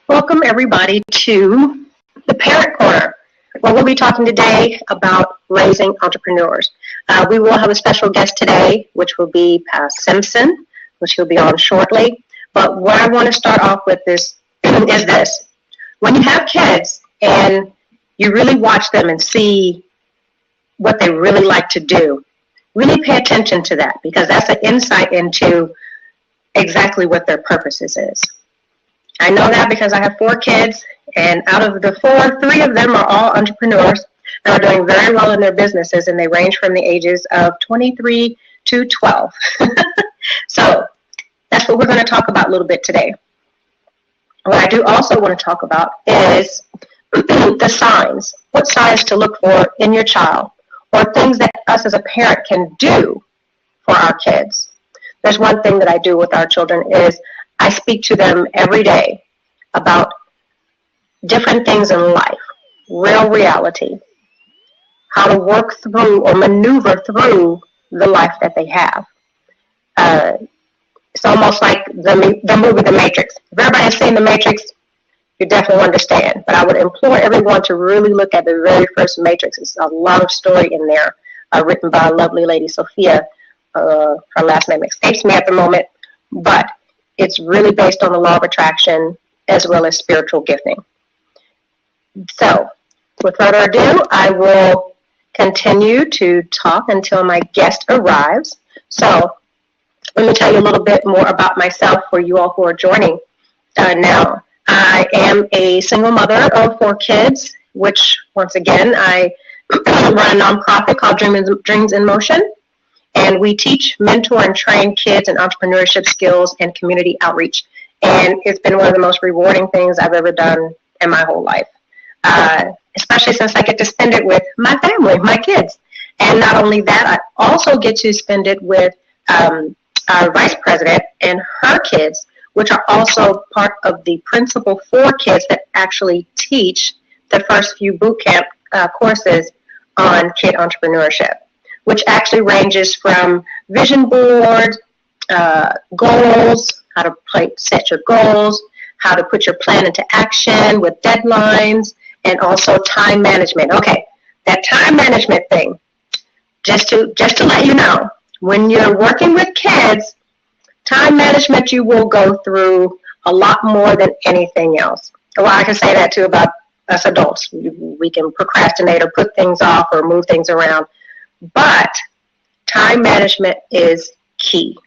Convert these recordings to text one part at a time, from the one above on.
Welcome, everybody, to the Parent Corner, where we'll be talking today about raising entrepreneurs. We will have a special guest today, which will be Pat Simpson, which he'll be on shortly. But what I want to start off with is this. When you have kids and you really watch them and see what they really like to do, really pay attention to that, because that's an insight into exactly what their purposes is. I know that because I have 4 kids, and out of the 4, 3 of them are all entrepreneurs and are doing very well in their businesses, and they range from the ages of 23 to 12. So that's what we're going to talk about a little bit today. What I do also want to talk about is the signs, what signs to look for in your child, or things that us as a parent can do for our kids. There's one thing that I do with our children is I speak to them every day about different things in life, real reality, how to work through or maneuver through the life that they have. It's almost like the movie The Matrix. If everybody has seen The Matrix, you definitely understand. But I would implore everyone to really look at the very first Matrix. It's a long story in there, written by a lovely lady, Sophia. Her last name escapes me at the moment, but it's really based on the law of attraction as well as spiritual gifting. So, with further ado, I will continue to talk until my guest arrives. So, let me tell you a little bit more about myself for you all who are joining now. I am a single mother of 4 kids, which, once again, I run a nonprofit called Dreams in Motion. And we teach, mentor, and train kids in entrepreneurship skills and community outreach. And it's been one of the most rewarding things I've ever done in my whole life, especially since I get to spend it with my family, my kids. And not only that, I also get to spend it with our vice president and her kids, which are also part of the principal 4 kids that actually teach the first few boot camp courses on kid entrepreneurship, which actually ranges from vision board, goals, how to set your goals, how to put your plan into action with deadlines, and also time management. Okay, that time management thing, just to let you know, when you're working with kids, time management you will go through a lot more than anything else. Well, I can say that too about us adults. We can procrastinate or put things off or move things around. But time management is key.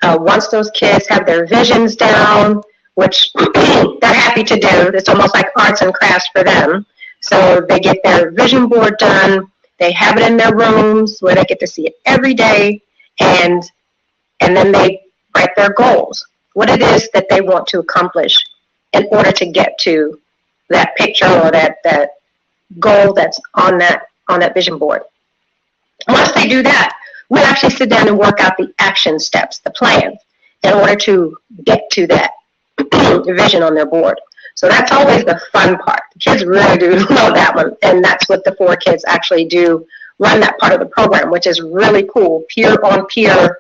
Once those kids have their visions down, which they're happy to do, it's almost like arts and crafts for them. So they get their vision board done, they have it in their rooms where they get to see it every day, and then they write their goals, what it is that they want to accomplish in order to get to that picture or that goal that's on that vision board. Once they do that, we actually sit down and work out the action steps, the plans, in order to get to that vision on their board. So that's always the fun part. The kids really do love that one, and that's what the 4 kids actually do, run that part of the program, which is really cool, peer-on-peer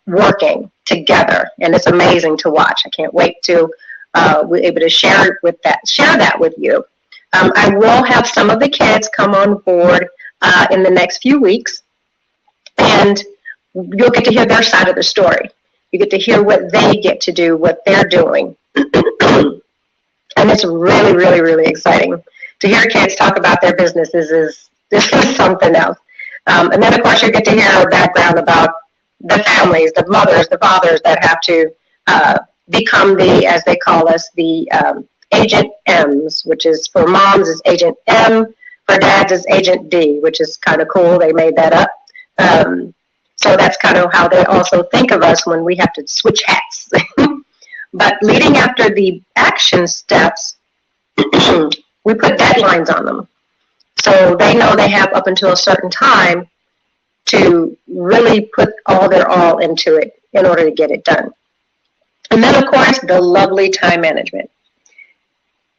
working together, and it's amazing to watch. I can't wait to be able to share that with you. I will have some of the kids come on board in the next few weeks, and you'll get to hear their side of the story. You get to hear what they get to do, what they're doing. And it's really, really, really exciting. To hear kids talk about their businesses this is something else. And then, of course, you get to hear a background about the families, the mothers, the fathers that have to become the, as they call us, the Agent M's, which is for moms is Agent M, for dads is Agent D, which is kind of cool. They made that up. So that's kind of how they also think of us when we have to switch hats. But leading after the action steps, we put deadlines on them. So they know they have up until a certain time to really put all their all into it in order to get it done. And then, of course, the lovely time management.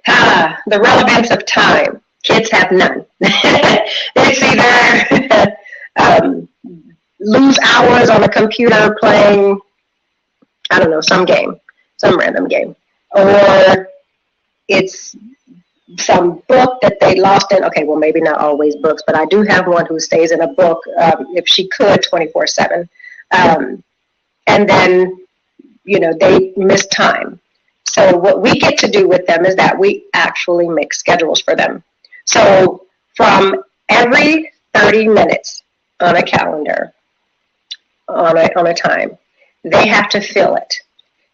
The relevance of time. Kids have none. It's either lose hours on a computer playing, I don't know, some game, some random game, or it's some book that they lost in. Okay, well, maybe not always books, but I do have one who stays in a book, if she could, 24/7. And then, they miss time. So what we get to do with them is that we actually make schedules for them. So from every 30 minutes on a calendar, on a time, they have to fill it.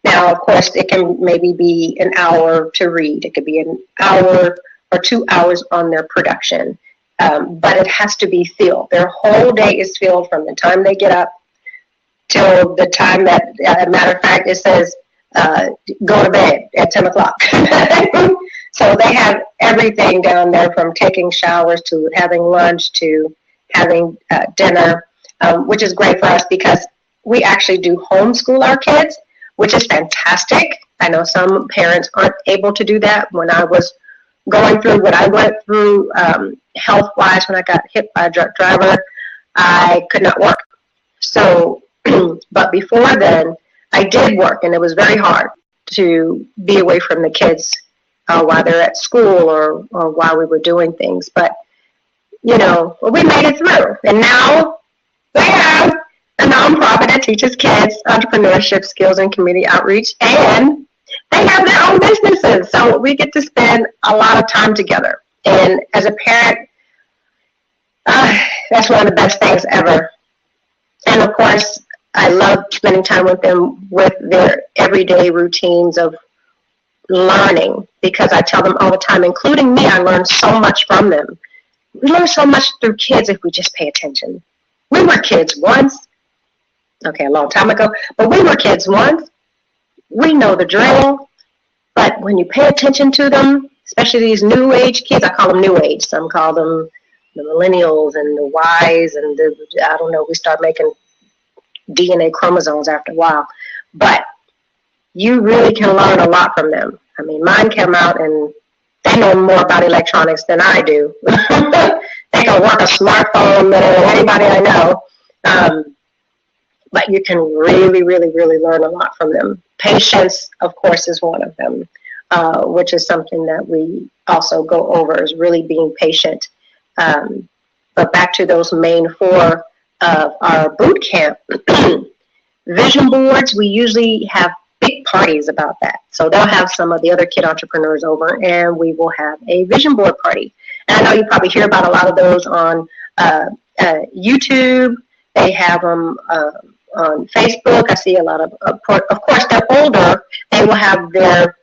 Now, of course, it can maybe be an hour to read. It could be an hour or 2 hours on their production. But it has to be filled. Their whole day is filled from the time they get up till the time that, as a matter of fact, it says, go to bed at 10 o'clock. So they have everything down there, from taking showers to having lunch to having dinner, which is great for us because we actually do homeschool our kids, which is fantastic. I know some parents aren't able to do that. When I was going through what I went through health-wise, when I got hit by a drunk driver, I could not work. So, but before then, I did work, and it was very hard to be away from the kids while they're at school or while we were doing things. But, we made it through. And now we have a nonprofit that teaches kids entrepreneurship skills and community outreach, and they have their own businesses. So we get to spend a lot of time together. And as a parent, that's one of the best things ever. And of course, I love spending time with them with their everyday routines of learning, because I tell them all the time, including me, I learn so much from them. We learn so much through kids if we just pay attention. We were kids once, a long time ago, but we were kids once. We know the drill, but when you pay attention to them, especially these new age kids, I call them new age. Some call them the millennials and the Ys, and we start making DNA chromosomes after a while. But you really can learn a lot from them. I mean, mine came out and they know more about electronics than I do. They can work a smartphone better than anybody I know. But you can really, really, really learn a lot from them. Patience, of course, is one of them, which is something that we also go over, is really being patient. But back to those main four of our boot camp, vision boards, we usually have big parties about that. So they'll have some of the other kid entrepreneurs over, and we will have a vision board party. And I know you probably hear about a lot of those on YouTube. They have them on Facebook. I see a lot of course, they're older. They will have their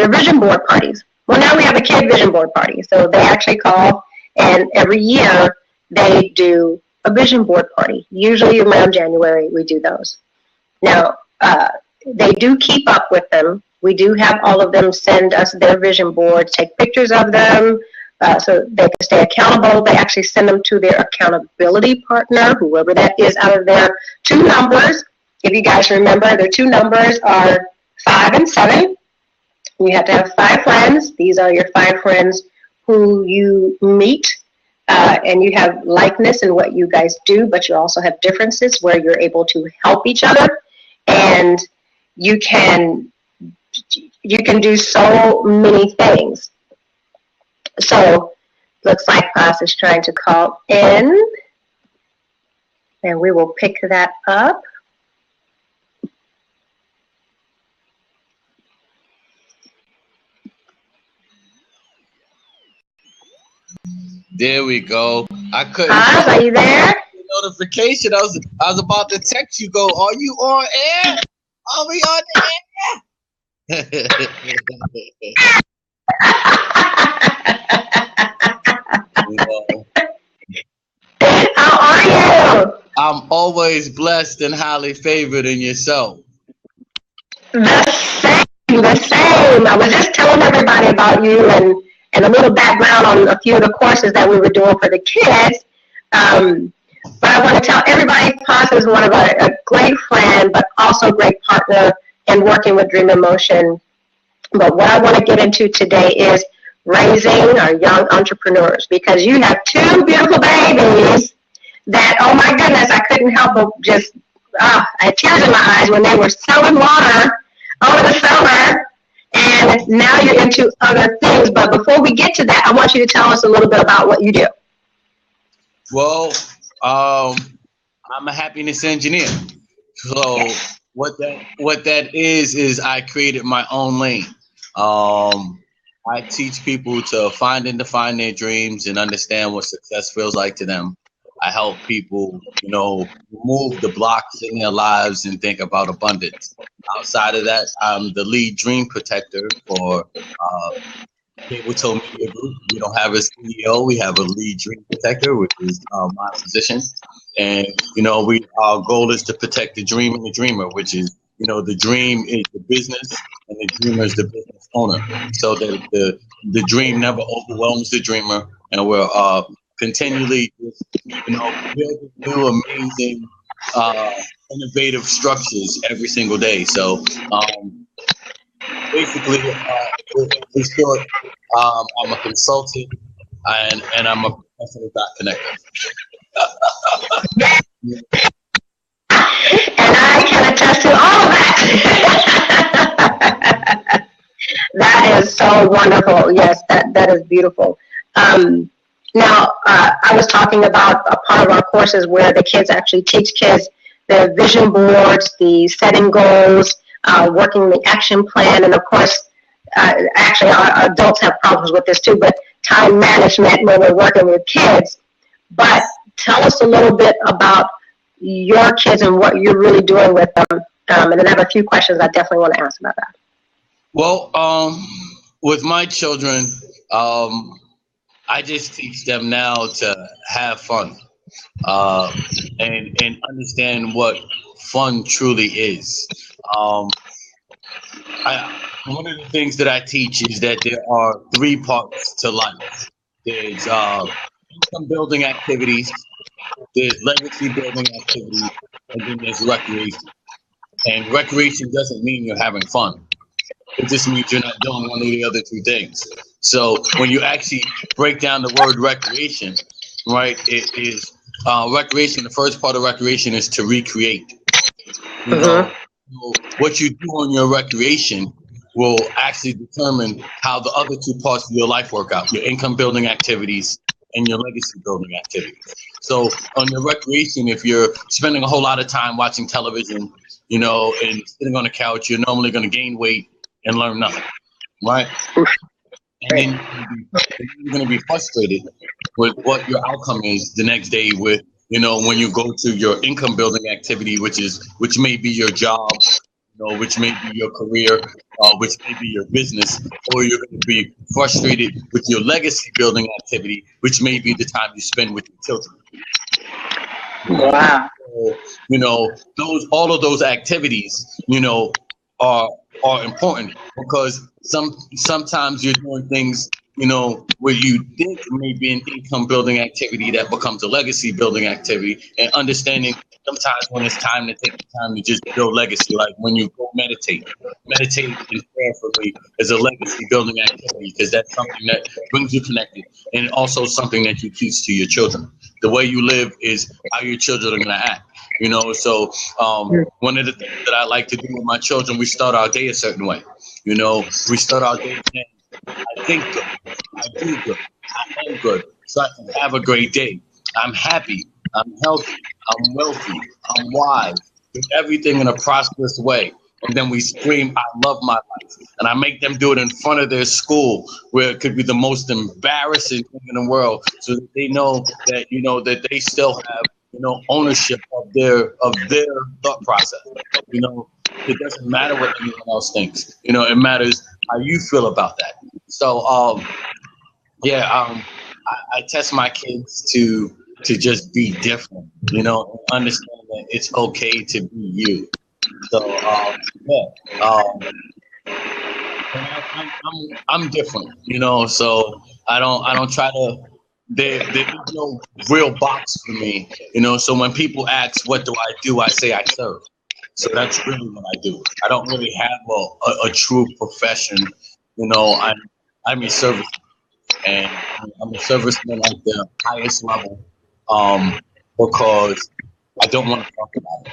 vision board parties. Well, now we have a kid vision board party. So they actually call, and every year they do a vision board party. Usually around January we do those. Now, they do keep up with them. We do have all of them send us their vision boards, take pictures of them, so they can stay accountable. They actually send them to their accountability partner, whoever that is, out of their two numbers. If you guys remember, their two numbers are 5 and 7. You have to have 5 friends. These are your 5 friends who you meet, and you have likeness in what you guys do, but you also have differences where you're able to help each other, and you can do so many things. So looks like Paz is trying to call in, and we will pick that up. There we go. I couldn't. Paz, are you there? Notification. I was about to text you. Go. Are you on air? Are we on the air? How are you? I'm always blessed and highly favored in yourself. The same. I was just telling everybody about you and a little background on a few of the courses that we were doing for the kids. But I want to tell everybody, Paz is one of a great friend, but also a great partner in working with Dream in Motion. But what I want to get into today is raising our young entrepreneurs, because you have 2 beautiful babies that, oh my goodness, I couldn't help but just, I had tears in my eyes when they were selling water over the summer, and then now you're into other things. But before we get to that, I want you to tell us a little bit about what you do. Well, I'm a happiness engineer. So what that is I created my own lane. I teach people to find and define their dreams and understand what success feels like to them. I help people, remove the blocks in their lives and think about abundance. Outside of that, I'm the lead dream protector for Cable Media Group. We don't have a CEO, we have a lead dream protector, which is my position. And, our goal is to protect the dream and the dreamer, which is, the dream is the business and the dreamer is the business owner. So that the dream never overwhelms the dreamer, and we're continually, building new, amazing, innovative structures every single day. So basically, in short, I'm a consultant and I'm a professional dot connector. And I can attest to all of that. That is so wonderful. Yes, that is beautiful. Now, I was talking about a part of our courses where the kids actually teach kids the vision boards, the setting goals, working the action plan, and of course, actually our adults have problems with this too, but time management when we're working with kids. But tell us a little bit about your kids and what you're really doing with them. And then I have a few questions I definitely want to ask about that. Well, with my children, I just teach them now to have fun and understand what fun truly is. One of the things that I teach is that there are 3 parts to life. There's income building activities, there's legacy building activities, and then there's recreation. And recreation doesn't mean you're having fun. It just means you're not doing one of the other 2 things. So when you actually break down the word recreation, right, it is recreation. The first part of recreation is to recreate. What you do on your recreation will actually determine how the other 2 parts of your life work out, your income building activities and your legacy building activities. So on your recreation, if you're spending a whole lot of time watching television, and sitting on the couch, you're normally going to gain weight and learn nothing, right? And then you're going to be frustrated with what your outcome is the next day with, when you go to your income building activity, which may be your job, which may be your career, which may be your business, or you're going to be frustrated with your legacy building activity, which may be the time you spend with your children. Wow. So, all of those activities, are important because sometimes you're doing things, where you think may be an income building activity that becomes a legacy building activity, and understanding sometimes when it's time to take the time to just build legacy, like when you go meditate and prayer for me is a legacy building activity because that's something that brings you connected, and also something that you teach to your children. The way you live is how your children are going to act. So one of the things that I like to do with my children, we start our day a certain way. We start our day saying, I think good, I do good, I am good, so I can have a great day. I'm happy, I'm healthy, I'm wealthy, I'm wise, do everything in a prosperous way. And then we scream, I love my life. And I make them do it in front of their school where it could be the most embarrassing thing in the world, so that they know that, that they still have, ownership of their thought process. It doesn't matter what anyone else thinks. It matters how you feel about that. So, I test my kids to just be different, and understand that it's okay to be you. So, I'm different, so I don't try to. There is no real box for me, so when people ask, what do? I say I serve. So that's really what I do. I don't really have a true profession. I'm a serviceman, and I'm a serviceman at the highest level because I don't want to talk about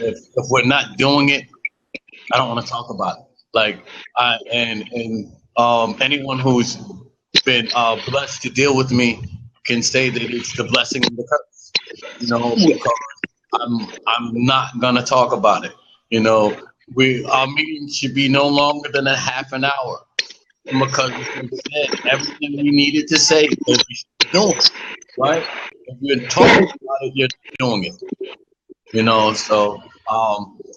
it. If we're not doing it, I don't want to talk about it. Like anyone who's been blessed to deal with me can say that it's the blessing and the curse. Because I'm not gonna talk about it. Our meeting should be no longer than a half an hour because we said everything we needed to say because we should be doing it, right? If you're talking about it, you're doing it. So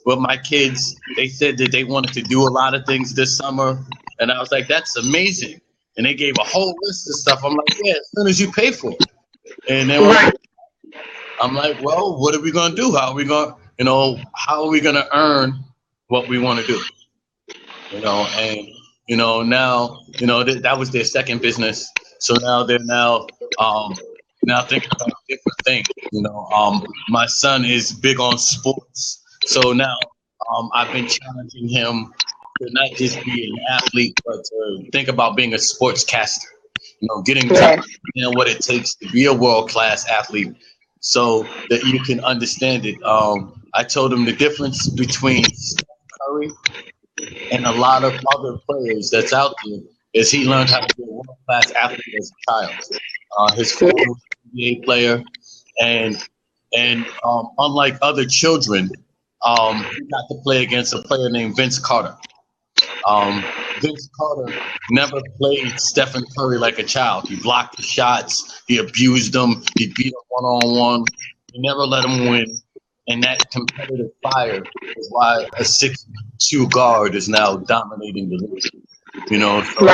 with my kids, they said that they wanted to do a lot of things this summer, and I was like, that's amazing. And they gave a whole list of stuff. I'm like, yeah, as soon as you pay for it. And then I'm like, well, what are we gonna do? How are we gonna earn what we want to do? And now that was their second business, so now they're now thinking about different things. My son is big on sports, so now I've been challenging him to not just be an athlete, but to think about being a sportscaster. Getting to understand what it takes to be a world-class athlete, so that you can understand it. I told him the difference between Steph Curry and a lot of other players that's out there is he learned how to be a world-class athlete as a child. His father was an NBA player, and unlike other children, he got to play against a player named Vince Carter. Vince Carter never played Stephen Curry like a child. He blocked the shots. He abused them. He beat him one-on-one. He never let him win. And that competitive fire is why a 6'2" guard is now dominating the league. So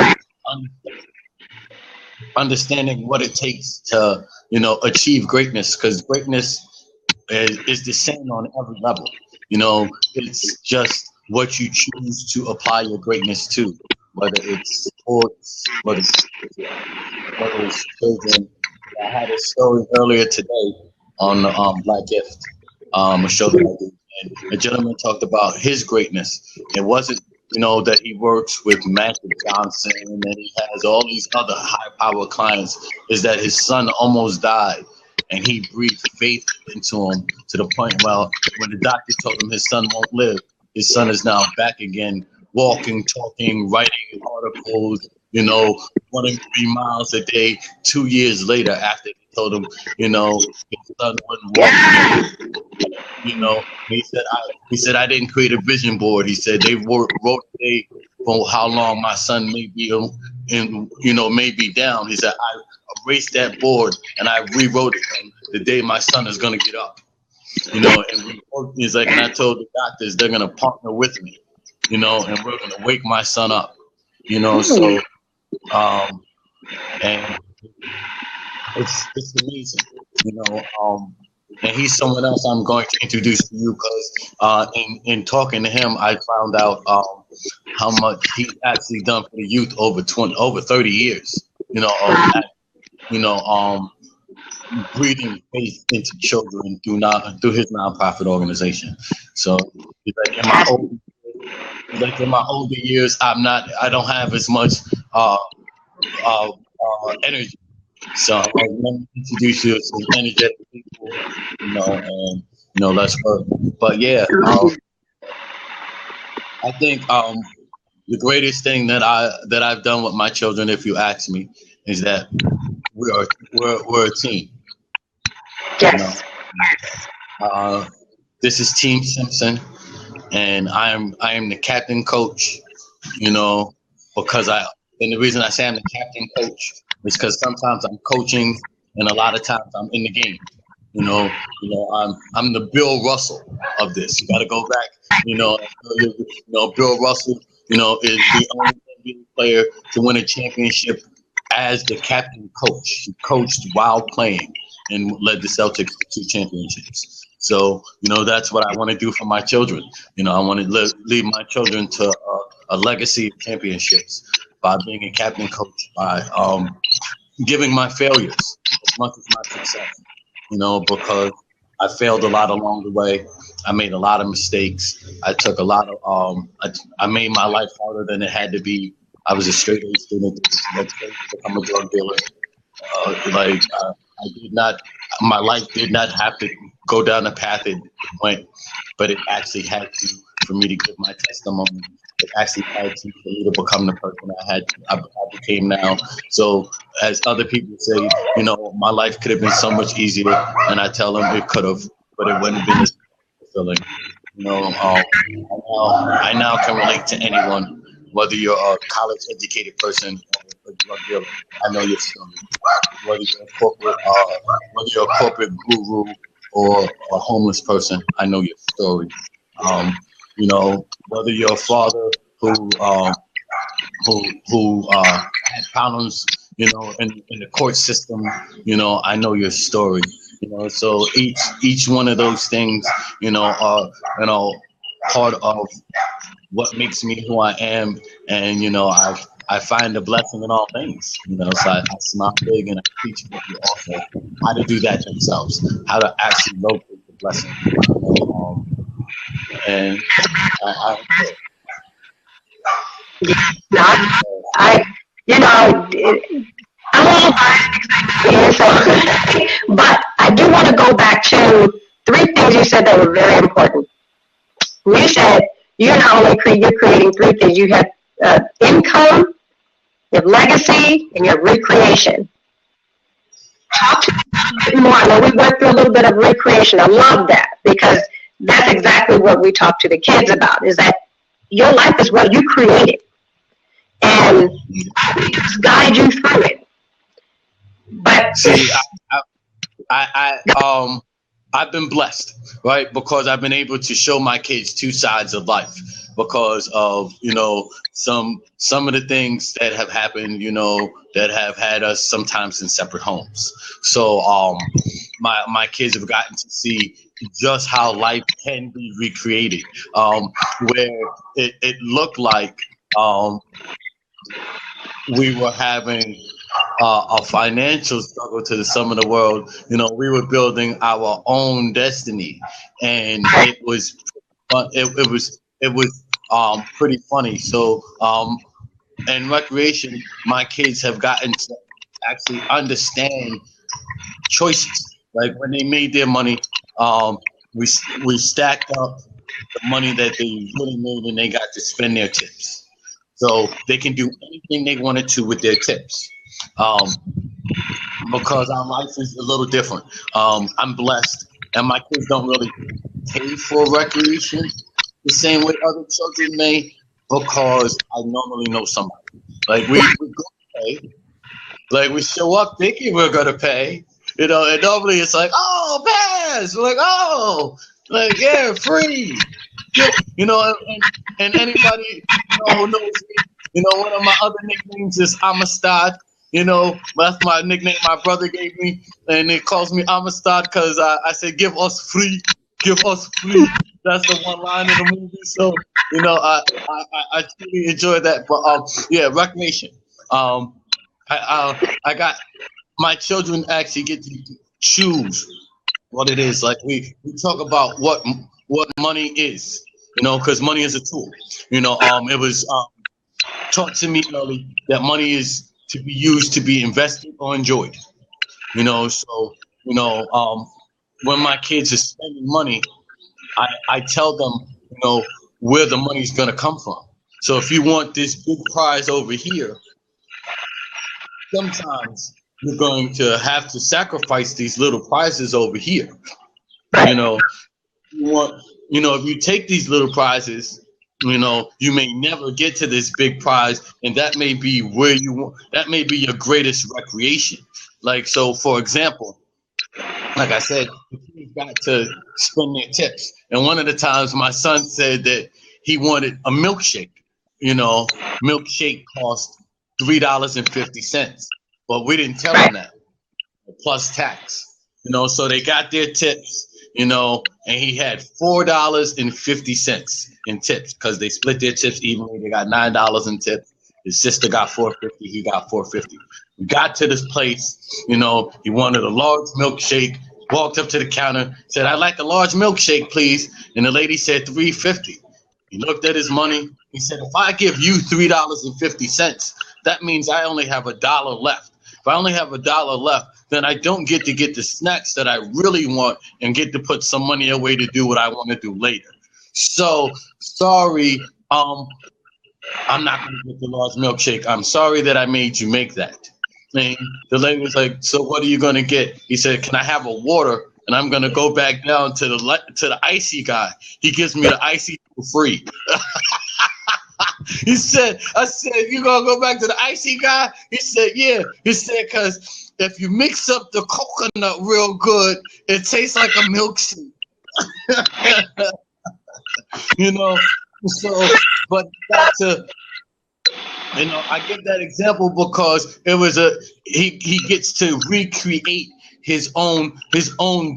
understanding what it takes to, achieve greatness, because greatness is the same on every level. It's just what you choose to apply your greatness to, whether it's sports, whether it's children. I had a story earlier today on Black Gift, a show that I did, and a gentleman talked about his greatness. It wasn't, that he works with Magic Johnson and he has all these other high-power clients, is that his son almost died. And he breathed faith into him to the point where when the doctor told him his son won't live, his son is now back again, walking, talking, writing articles, running 3 miles a day 2 years later after they told him, his son wouldn't walk again. He said, I didn't create a vision board. He said, they wrote today for how long my son may be, may be down. He said, I erased that board and I rewrote it. And the day my son is going to get up. And he's like, and I told the doctors they're gonna partner with me, and we're gonna wake my son up, So, and it's amazing, and he's someone else I'm going to introduce to you because in talking to him, I found out how much he's actually done for the youth over 30 years, breathing faith into children through his nonprofit organization. So he's like, in my older years, I don't have as much energy. So I'm going to introduce you to some energetic people, and let's work. But yeah, I think the greatest thing that I've done with my children, if you ask me, is that we're a team. Yes. This is Team Simpson, and I am the captain coach. Because and the reason I say I'm the captain coach is because sometimes I'm coaching, and a lot of times I'm in the game. I'm the Bill Russell of this. You got to go back. Bill Russell, is the only NBA player to win a championship as the captain coach. He coached while playing and led the Celtics to 2 championships. So, that's what I want to do for my children. I want to lead my children to a legacy of championships by being a captain coach, by giving my failures as much as my success, because I failed a lot along the way. I made a lot of mistakes. I took a lot of, I made my life harder than it had to be. I was a straight A student that become a drug dealer. My life did not have to go down the path it went, but it actually had to for me to give my testimony it actually had to for me to become the person I became now. So as other people say, you know, my life could have been so much easier, and I tell them it could have, but it wouldn't have been as fulfilling. You know, I now can relate to anyone, whether you're a college educated person or a drug dealer. I know your story. Whether you're a corporate guru or a homeless person, I know your story. You know, whether you're a father who had problems, you know, in the court system, you know, I know your story. You know, so each one of those things, you know, are, you know, part of what makes me who I am, and you know, I find the blessing in all things. You know, so I smile big and I teach people also how to do that themselves, how to actually locate the blessing. And I No, you know, but I do want to go back to three things you said that were very important. You said you're not only you're creating three things. You have income, you have legacy, and you have recreation. Talk to me a little bit more. I know we went through a little bit of recreation. I love that because that's exactly what we talk to the kids about, is that your life is what you created. And we just guide you through it. But see, I've been blessed, right? Because I've been able to show my kids two sides of life because of, you know, some of the things that have happened, you know, that have had us sometimes in separate homes. So my kids have gotten to see just how life can be recreated, where it looked like we were having a financial struggle to the sum of the world. You know, we were building our own destiny, and it was pretty funny. So in recreation, my kids have gotten to actually understand choices. Like when they made their money, we stacked up the money that they really made, and they got to spend their tips. So they can do anything they wanted to with their tips. Because our life is a little different. I'm blessed, and my kids don't really pay for recreation the same way other children may, because I normally know somebody. Like we go pay, like we show up thinking we're gonna pay, you know, and normally it's like, oh, pass, we're like, oh, like yeah, free. You know, and anybody, you know, who knows me, you know, one of my other nicknames is Amistad. You know, that's my nickname my brother gave me, and it calls me Amistad because I said, give us free, give us free. That's the one line in the movie. So, you know, I truly enjoy that. But yeah, recreation. I got my children actually get to choose what it is. Like we talk about what money is, you know, because money is a tool. You know, it was taught to me early that money is to be used to be invested or enjoyed. You know, so you know, when my kids are spending money, I tell them, you know, where the money's gonna come from. So if you want this big prize over here, sometimes you're going to have to sacrifice these little prizes over here. You know, if you take these little prizes, you know, you may never get to this big prize, and that may be where you want. That may be your greatest recreation. Like so, for example, like I said, you got to spend their tips. And one of the times, my son said that he wanted a milkshake. You know, milkshake cost $3.50, but we didn't tell him that, plus tax. You know, so they got their tips. You know, and he had $4.50 in tips because they split their tips evenly. They got $9 in tips. His sister got $4.50. He got $4.50. We got to this place. You know, he wanted a large milkshake. Walked up to the counter, said, "I'd like a large milkshake, please." And the lady said $3.50. He looked at his money. He said, "If I give you $3.50, that means I only have $1 left. If I only have $1 left, then I don't get to get the snacks that I really want and get to put some money away to do what I want to do later. So sorry, I'm not going to get the large milkshake. I'm sorry that I made you make that. And the lady was like, so what are you going to get? He said, can I have a water? And I'm going to go back down to the icy guy. He gives me the icy for free. I said, you going to go back to the icy guy? He said, yeah. He said, because if you mix up the coconut real good, it tastes like a milkshake. You know, so, but back to, you know, I give that example because it was he gets to recreate his own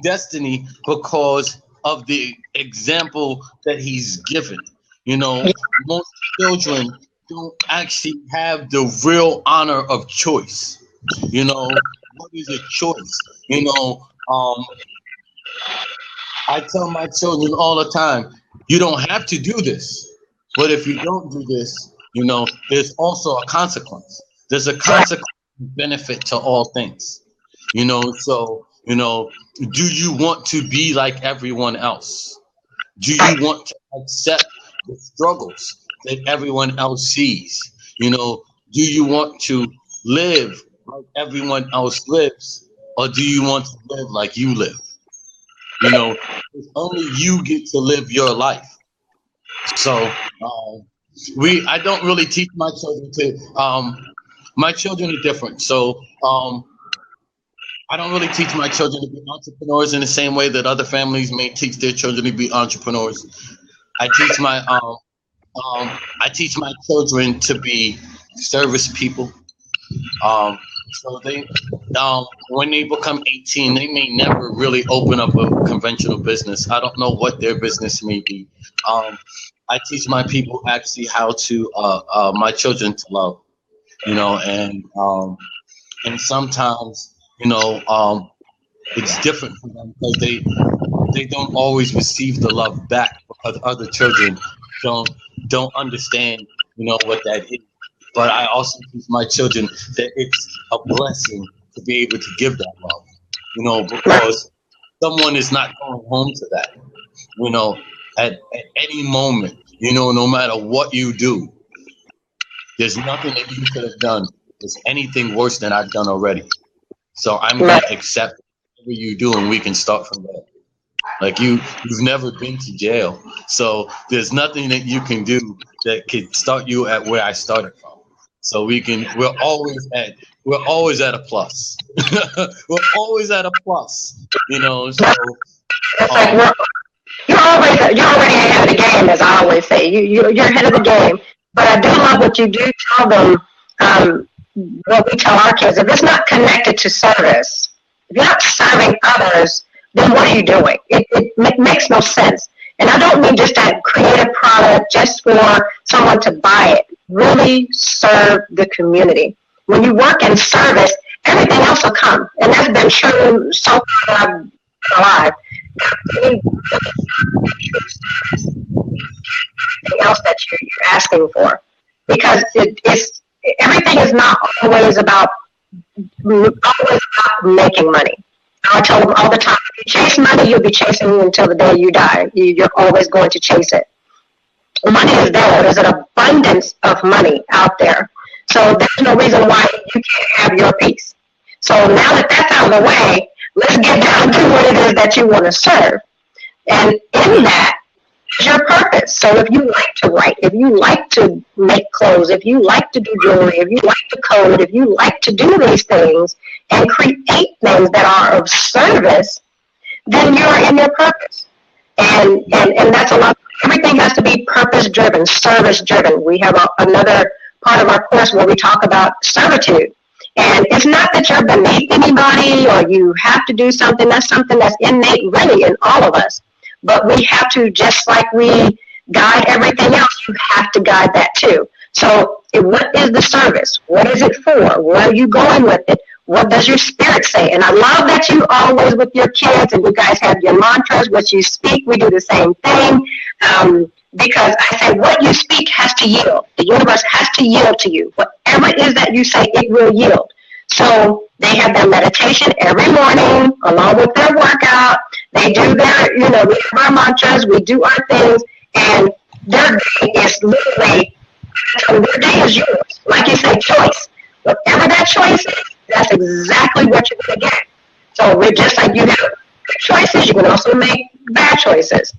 destiny because of the example that he's given. You know, most children don't actually have the real honor of choice. You know, what is a choice? You know, I tell my children all the time, you don't have to do this, but if you don't do this, you know, there's also a consequence. There's a consequence benefit to all things. You know, so, you know, do you want to be like everyone else? Do you want to accept the struggles that everyone else sees? You know, do you want to live like everyone else lives, or do you want to live like you live? You know, only you get to live your life. So I don't really teach my children to. My children are different, so I don't really teach my children to be entrepreneurs in the same way that other families may teach their children to be entrepreneurs. I teach my children to be service people. So they, when they become 18, they may never really open up a conventional business. I don't know what their business may be. I teach my people actually how to, my children to love, you know, and sometimes, you know, it's different for them because they don't always receive the love back because other children don't understand, you know, what that is. But I also teach my children that it's a blessing to be able to give that love, you know, because someone is not going home to that, you know, at any moment, you know, no matter what you do, there's nothing that you could have done that's anything worse than I've done already. So I'm going to accept whatever you do and we can start from there. Like you've never been to jail. So there's nothing that you can do that could start you at where I started from. So we're always at a plus. We're always at a plus, you know. So you're already ahead of the game, as I always say. You're ahead of the game. But I do love what you do tell them. What we tell our kids: if it's not connected to service, if you're not serving others, then what are you doing? It makes no sense. And I don't mean just to create a product just for someone to buy it. Really serve the community. When you work in service, everything else will come. And that's been true so far that I've been alive. Anything else that you're asking for. Because everything is not always about making money. I tell them all the time, if you chase money, you'll be chasing it until the day you die. You're always going to chase it. Money is there. There's an abundance of money out there. So there's no reason why you can't have your piece. So now that that's out of the way, let's get down to what it is that you want to serve. And in that is your purpose. So if you like to write, if you like to make clothes, if you like to do jewelry, if you like to code, if you like to do these things and create things that are of service, then you're in your purpose. And that's a lot. Everything has to be purpose-driven, service-driven. We have another part of our course where we talk about servitude. And it's not that you're beneath anybody or you have to do something. That's something that's innate really in all of us. But we have to, just like we guide everything else, you have to guide that too. So what is the service? What is it for? Where are you going with it? What does your spirit say? And I love that you always with your kids and you guys have your mantras, what you speak, we do the same thing. Because I say what you speak has to yield. The universe has to yield to you. Whatever it is that you say, it will yield. So they have their meditation every morning along with their workout. They do their, we have our mantras, we do our things, and their day is literally to So their day is yours. Like you say, choice. Whatever that choice is, that's exactly what you're going to get. So we're just like you have good choices, you can also make bad choices.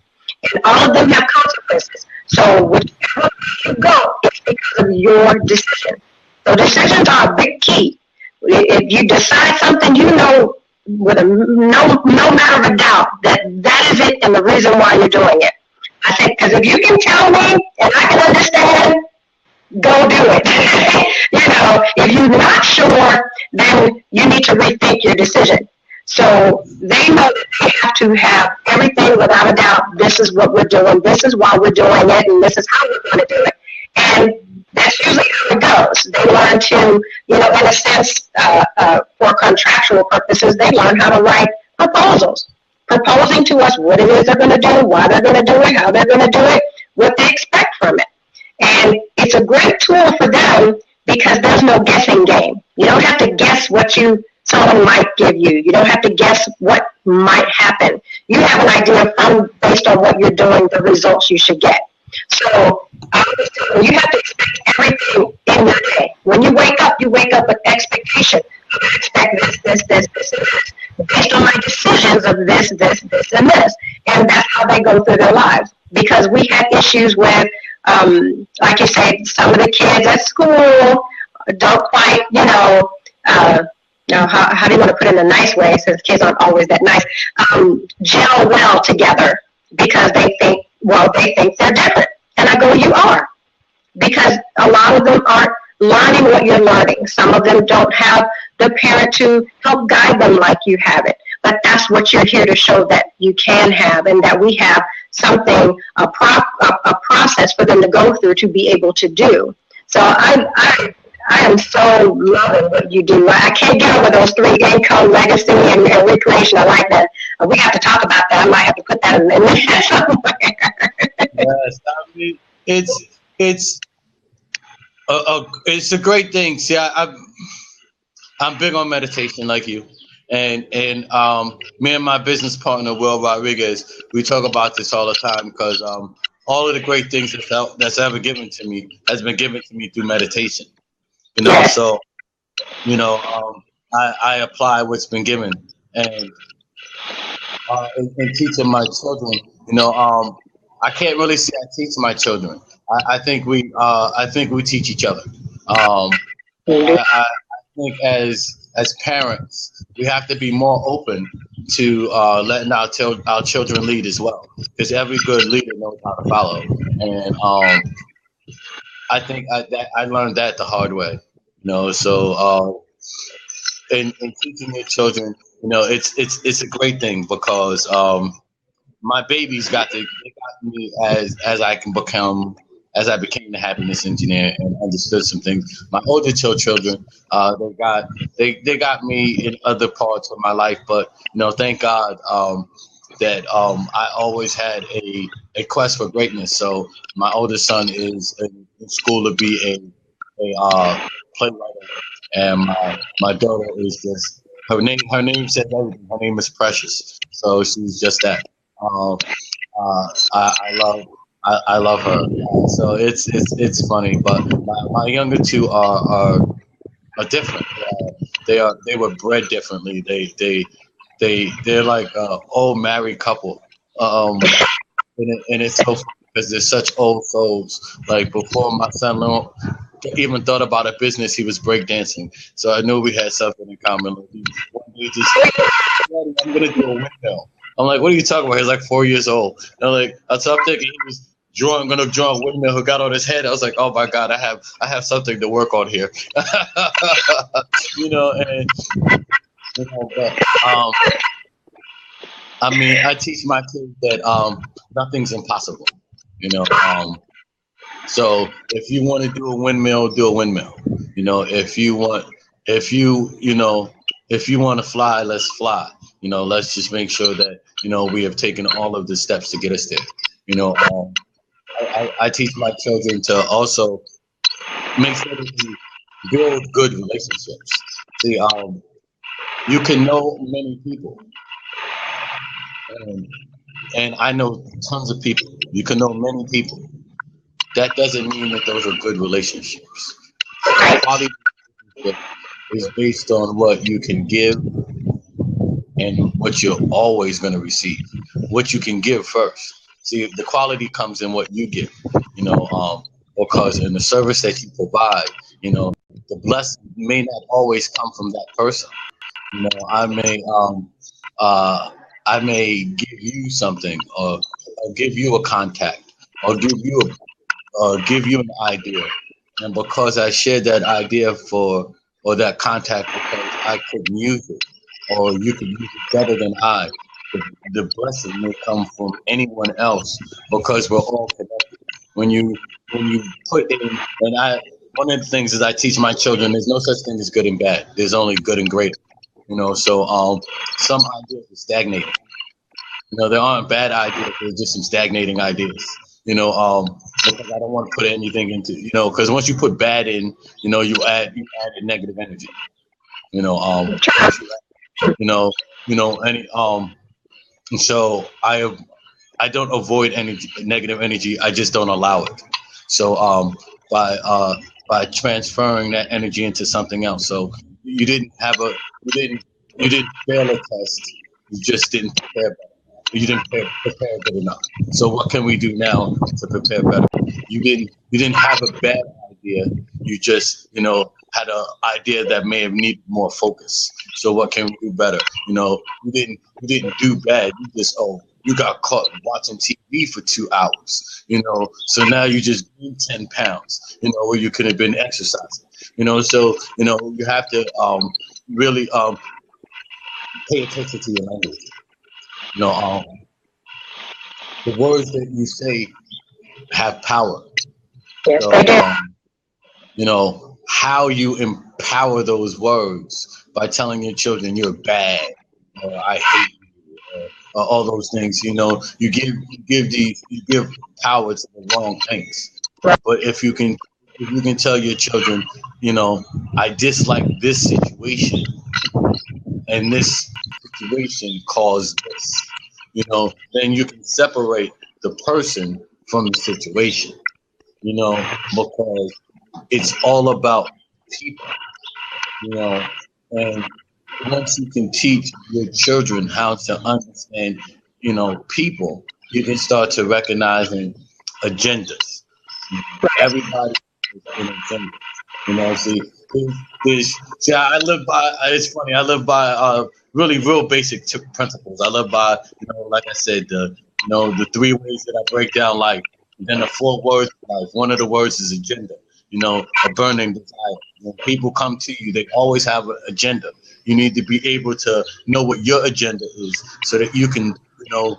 And all of them have consequences. So whichever way you go, it's because of your decision. So decisions are a big key. If you decide something, you know with a no matter of a doubt that that is it and the reason why you're doing it. I said, because if you can tell me and I can understand, go do it. If you're not sure, then you need to rethink your decision. So they know that they have to have everything without a doubt. This is what we're doing. This is why we're doing it, and this is how we're going to do it. And that's usually how it goes. They learn to, in a sense, for contractual purposes, they learn how to write proposals, proposing to us what it is they're going to do, why they're going to do it, how they're going to do it, what they expect from it. And it's a great tool for them because there's no guessing game. You don't have to guess what someone might give you. You don't have to guess what might happen. You have an idea based on what you're doing, the results you should get. So you have to expect everything in your day. When you wake up with expectation. I expect this, and this, based on my decisions of this, and this. And that's how they go through their lives. Because we had issues with, like you said, some of the kids at school don't quite, how do you want to put it in a nice way, since kids aren't always that nice, gel well together because they think they're different. And I go, you are. Because a lot of them aren't learning what you're learning. Some of them don't have the parent to help guide them like you have it. But that's what you're here to show that you can have, and that we have something, a process for them to go through to be able to do. So I am so loving what you do. I can't get over those three: income, legacy, and recreation. I like that. We have to talk about that. I might have to put that in there somewhere. Yes, I mean, it's a great thing. See, I'm big on meditation, like you, and me and my business partner Will Rodriguez, we talk about this all the time because all of the great things that's ever given to me has been given to me through meditation. So I apply what's been given, and in teaching my children, I can't really say I teach my children. I think we teach each other. I think as parents, we have to be more open to letting our children lead as well, because every good leader knows how to follow. And I think I learned that the hard way. So in teaching your children, it's a great thing because my babies got me as I became the happiness engineer and understood some things. My older children, they got me in other parts of my life, but thank God that I always had a quest for greatness. So my oldest son is in school to be a playwright, and my daughter is just her name says everything. Her name is Precious, so she's just that. I love her. So it's funny, but my younger two are different. They were bred differently. They're like an old married couple. And it's so funny because they're such old souls. Like before my son even thought about a business, he was breakdancing. So I knew we had something in common. One day just said, I'm gonna do a windmill. I'm like, what are you talking about? He's like 4 years old. And I'm thinking he was gonna draw a windmill who got on his head. I was like, oh my God, I have something to work on here. I mean, I teach my kids that nothing's impossible. So if you want to do a windmill, do a windmill. If you want to fly, let's fly. Let's just make sure that we have taken all of the steps to get us there. I teach my children to also make sure that you build good relationships. See, you can know many people, and I know tons of people. You can know many people that doesn't mean that those are good relationships. Right. Quality relationship is based on what you can give and what you're always going to receive. What you can give first. See, the quality comes in what you give, because in the service that you provide, the blessing may not always come from that person. I may give you something, or give you a contact, or give you an idea, and because I shared that idea or that contact because I couldn't use it, or you could use it better than I, the blessing may come from anyone else because we're all connected. When you put in, one of the things that I teach my children, there's no such thing as good and bad. There's only good and great. So some ideas are stagnating. There aren't bad ideas. There's just some stagnating ideas. Because I don't want to put anything into, because once you put bad in, you add negative energy. And so I don't avoid any negative energy. I just don't allow it. So by transferring that energy into something else. So you didn't fail a test. You just didn't prepare better. You didn't prepare good enough. So what can we do now to prepare better? You didn't have a bad idea. You just had an idea that may have needed more focus. So what can we do better? You didn't do bad. You just you got caught watching TV for 2 hours. So now you just gained 10 pounds. Where you could have been exercising. So you have to really pay attention to your language. The words that you say have power. Yes, So, they do. how you empower those words by telling your children you're bad, or I hate you, or all those things. You give power to the wrong things. Right. But if you can tell your children, I dislike this situation, and this situation caused this, then you can separate the person from the situation, because it's all about people, and once you can teach your children how to understand, people, you can start to recognizing agendas. Everybody has an agenda. See, I live by. It's funny. I live by really real basic principles. I live by, like I said, the 3 ways that I break down life. And then the 4 words of life. One of the words is agenda. A burning desire. When people come to you, they always have an agenda. You need to be able to know what your agenda is, so that you can, know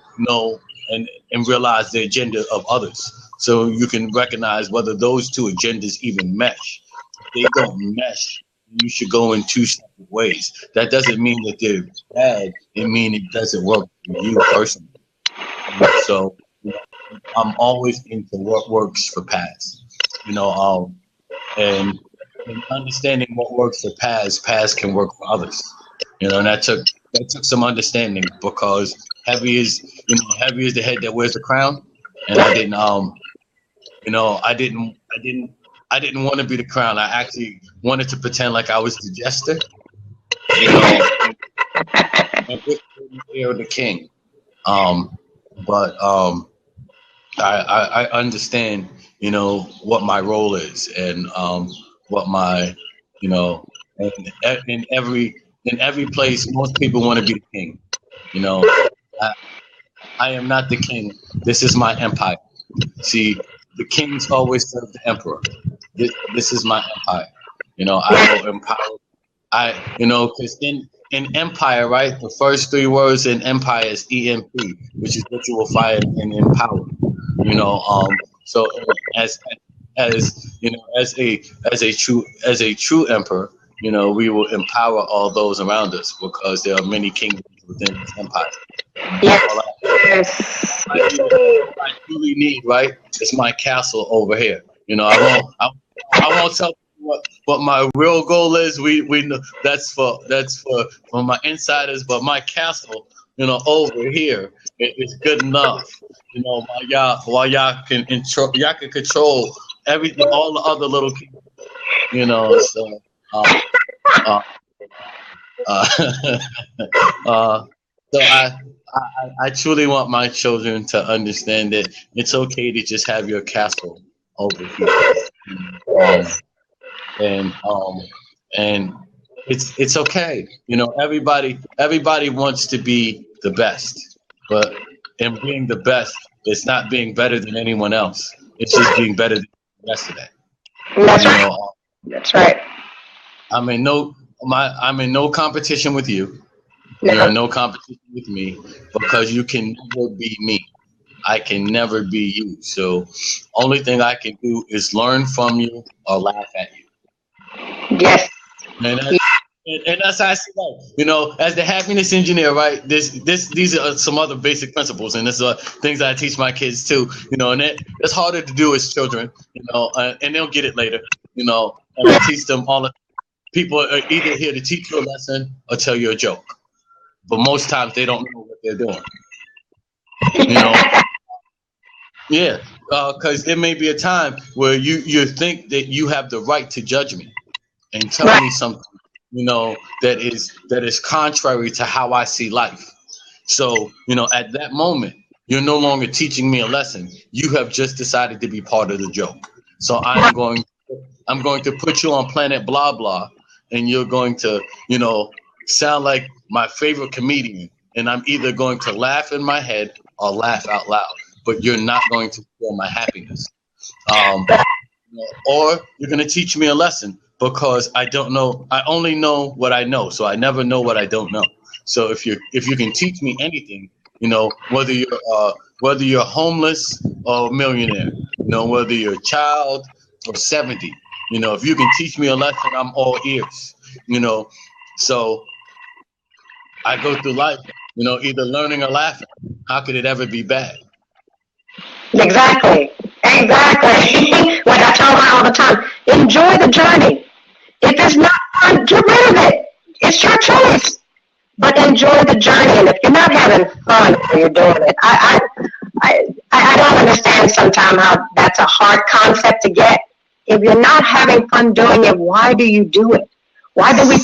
and realize the agenda of others. So you can recognize whether those 2 agendas even mesh. If they don't mesh, you should go in 2 separate ways. That doesn't mean that they're bad. It means it doesn't work for you personally. So I'm always into what works for Paz. And understanding what works for Paz can work for others. And that took some understanding, because heavy is the head that wears the crown, and I didn't want to be the crown. I actually wanted to pretend like I was the jester, and the king. But I understand, what my role is, and what my, and in every place, most people want to be the king. I am not the king. This is my empire. See, the kings always serve the emperor. This is my empire. I will empower. Because in empire, right, the first 3 words in empire is EMP, which is what you will find in empower. So as a true emperor, we will empower all those around us, because there are many kingdoms within this empire. Yes. I truly need, right, is my castle over here. I won't tell you what my real goal is. We know that's for my insiders, but my castle over here is good enough. While y'all can control everything, all the other little people. So uh, uh, uh, uh, so I truly want my children to understand that it's okay to just have your castle over here. Um, and and it's okay. Everybody wants to be the best, but in being the best, it's not being better than anyone else. It's just being better than the rest of that. That's You right. know, That's right. I'm in no competition with you. You're in No. no competition with me because you can never be me. I can never be you. So only thing I can do is learn from you or laugh at you. Yes. And that's how I see life. As the happiness engineer, right? These are some other basic principles, and this are things that I teach my kids too. And that's harder to do as children. And they'll get it later. And I teach them all the people are either here to teach you a lesson or tell you a joke, but most times they don't know what they're doing. You know, yeah, because there may be a time where you think that you have the right to judge me and tell Right. me something, that is contrary to how I see life. So, at that moment, you're no longer teaching me a lesson. You have just decided to be part of the joke. So I'm going to put you on planet blah blah, and you're going to, sound like my favorite comedian, and I'm either going to laugh in my head or laugh out loud, but you're not going to feel my happiness. Um, or you're going to teach me a lesson because I don't know. I only know what I know, so I never know what I don't know. So if you can teach me anything, whether you're homeless or a millionaire, whether you're a child or 70, if you can teach me a lesson, I'm all ears. So I go through life, either learning or laughing. How could it ever be bad? Exactly. Exactly. Like I tell her all the time, enjoy the journey. If it's not fun, get rid of it. It's your choice. But enjoy the journey. And if you're not having fun when you're doing it, I don't understand sometimes how that's a hard concept to get. If you're not having fun doing it, why do you do it? Why do we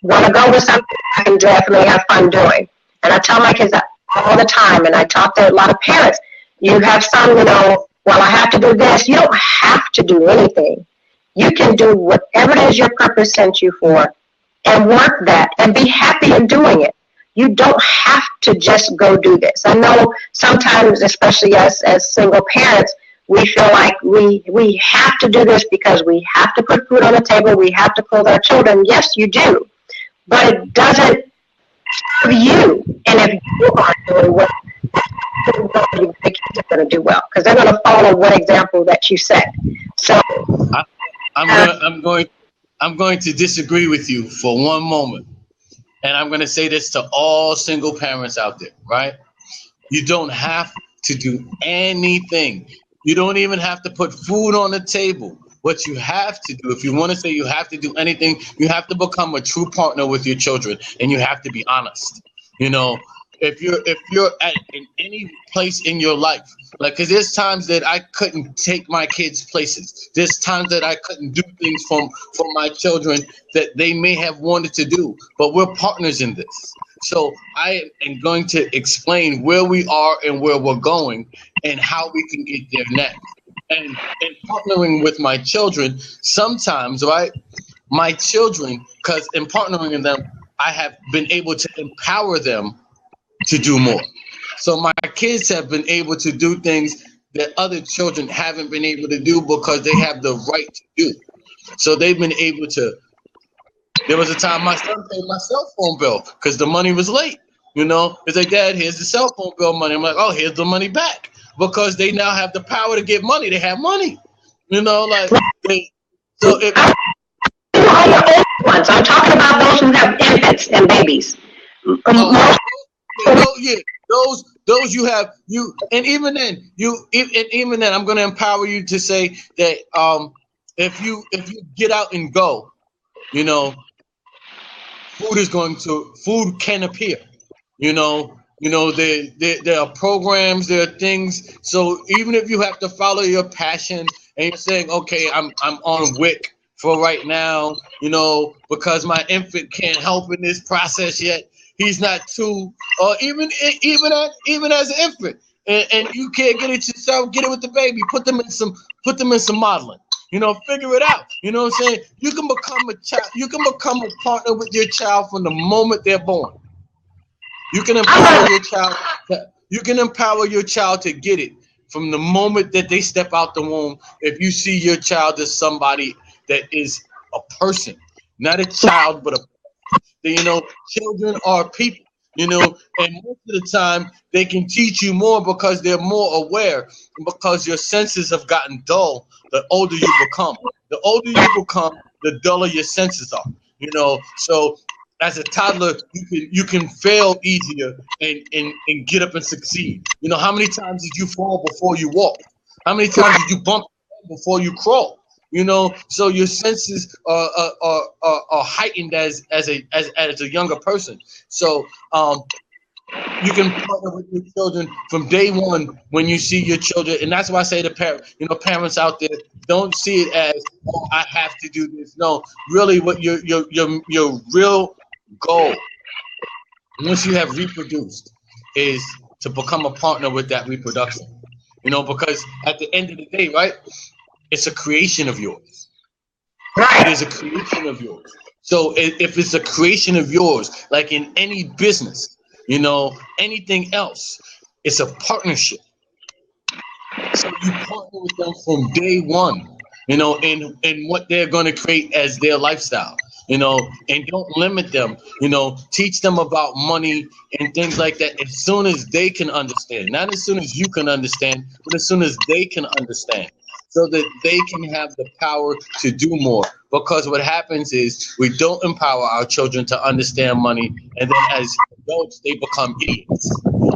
want to go with something I can definitely have fun doing? And I tell my kids that all the time, and I talk to a lot of parents. You have some, well, I have to do this. You don't have to do anything. You can do whatever it is your purpose sent you for and work that and be happy in doing it. You don't have to just go do this. I know sometimes, especially us as single parents, we feel like we have to do this because we have to put food on the table, we have to clothe our children. Yes, you do. But it doesn't serve you. And if you aren't doing well, the kids are going to do well because they're going to follow what example that you set. So, I, I'm going to disagree with you for one moment, and I'm going to say this to all single parents out there, right? You don't have to do anything. You don't even have to put food on the table. What you have to do, if you want to say you have to do anything, you have to become a true partner with your children, and you have to be honest. You know, if you're at in any place in your life, like, because there's times that I couldn't take my kids places. There's times that I couldn't do things for my children that they may have wanted to do, but we're partners in this. So I am going to explain where we are and where we're going and how we can get there next. And in partnering with my children, sometimes, right, my children, because in partnering with them, I have been able to empower them to do more. So my kids have been able to do things that other children haven't been able to do because they have the right to do. So they've been able to. There was a time my son paid my cell phone bill because the money was late. It's like, Dad, here's the cell phone bill money. I'm like, oh, here's the money back, because they now have the power to get money. They have money. Like they. So if all the old ones, I'm talking about those who have infants and babies. oh, yeah, those you have, and even then I'm going to empower you to say that if you get out and go, you know food can appear. There are programs, there are things. So even if you have to follow your passion and you're saying, okay, I'm on WIC for right now, because my infant can't help in this process yet. He's not too, or even as an infant, and you can't get it yourself, get it with the baby. Put them in some modeling. Figure it out. You know what I'm saying? You can become a child. You can become a partner with your child from the moment they're born. You can empower your child. You can empower your child to get it from the moment that they step out the womb. If you see your child as somebody that is a person, not a child, but children are people. And most of the time they can teach you more because they're more aware, because your senses have gotten dull the older you become. The older you become, the duller your senses are. So as a toddler, you can fail easier and get up and succeed. How many times did you fall before you walk? How many times did you bump before you crawl? So your senses are heightened as a younger person. So you can partner with your children from day one when you see your children, and that's why I say to parents out there, don't see it as, oh, I have to do this. No, really, what your real goal, once you have reproduced, is to become a partner with that reproduction. Because at the end of the day, right, it's a creation of yours. It is a creation of yours. So if it's a creation of yours, like in any business, anything else, it's a partnership. So you partner with them from day one, in what they're going to create as their lifestyle, and don't limit them, teach them about money and things like that as soon as they can understand. Not as soon as you can understand, but as soon as they can understand, so that they can have the power to do more. Because what happens is we don't empower our children to understand money, and then as adults they become idiots,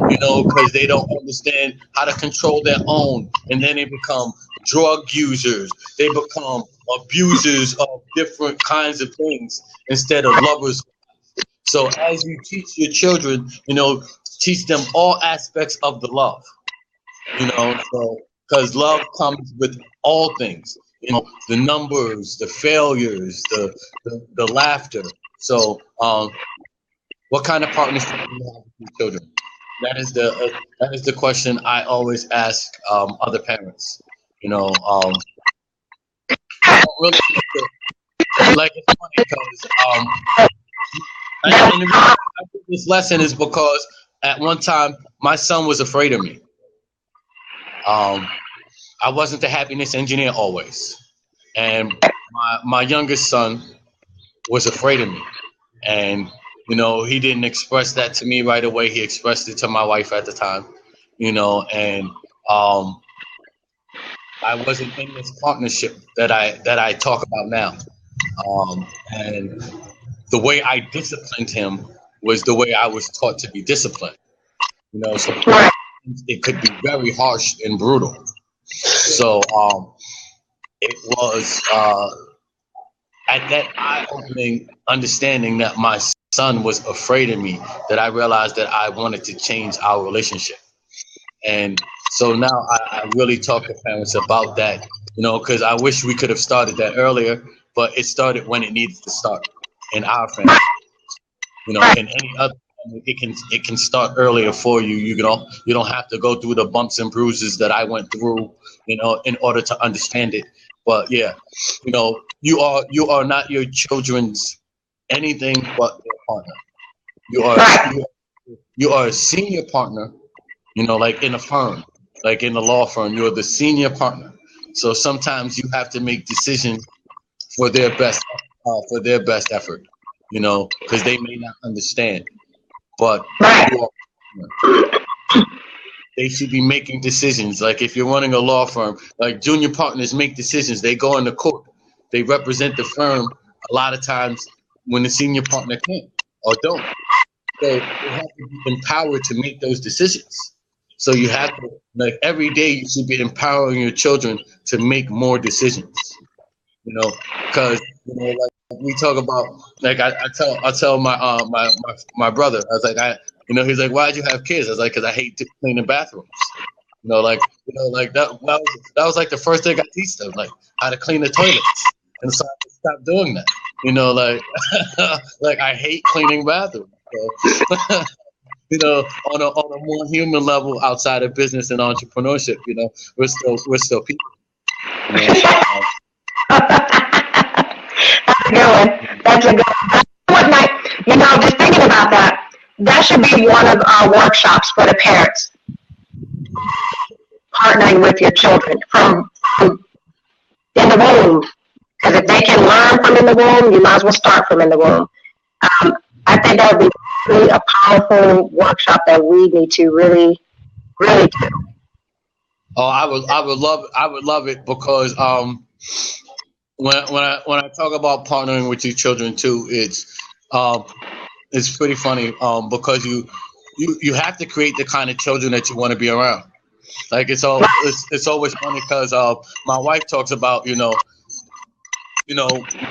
because they don't understand how to control their own, and then they become drug users. They become abusers of different kinds of things instead of lovers. So as you teach your children, teach them all aspects of the love, so because love comes with all things, the numbers, the failures, the laughter. So what kind of partnership do you have with your children? That is the question I always ask other parents. I don't really like, it's funny because and the reason I did this lesson is because at one time my son was afraid of me. I wasn't the happiness engineer always, and my youngest son was afraid of me, and he didn't express that to me right away. He expressed it to my wife at the time, and I wasn't in this partnership that I talk about now, and the way I disciplined him was the way I was taught to be disciplined. So it could be very harsh and brutal. So it was at that eye-opening understanding that my son was afraid of me that I realized that I wanted to change our relationship. And so now I really talk to parents about that, because I wish we could have started that earlier, but it started when it needed to start in our family. In any other family, it can start earlier for you. You don't have to go through the bumps and bruises that I went through, in order to understand it. But yeah, you are not your children's anything but their partner. You are a senior partner, like in a firm, like in a law firm, you're the senior partner. So sometimes you have to make decisions for their best effort, because they may not understand, but they should be making decisions. Like if you're running a law firm, like junior partners make decisions. They go into court. They represent the firm a lot of times when the senior partner can't or don't. So they have to be empowered to make those decisions. So you have to, like, every day you should be empowering your children to make more decisions. Because like we talk about, like, I tell my brother, I was like, he's like, why'd you have kids? I was like, because I hate to clean the bathrooms. Like that was like the first thing I teach them, like how to clean the toilets, and so I stopped doing that. Like like I hate cleaning bathrooms. So, on a more human level, outside of business and entrepreneurship, we're still people. That's a good one. What night, just thinking about that, that should be one of our workshops for the parents. Partnering with your children from in the womb. Because if they can learn from in the womb, you might as well start from in the womb. I think that would be really a powerful workshop that we need to really, really do. Oh, I would love it because when I talk about partnering with your children too, it's pretty funny because you have to create the kind of children that you want to be around. Like it's always funny because my wife talks about when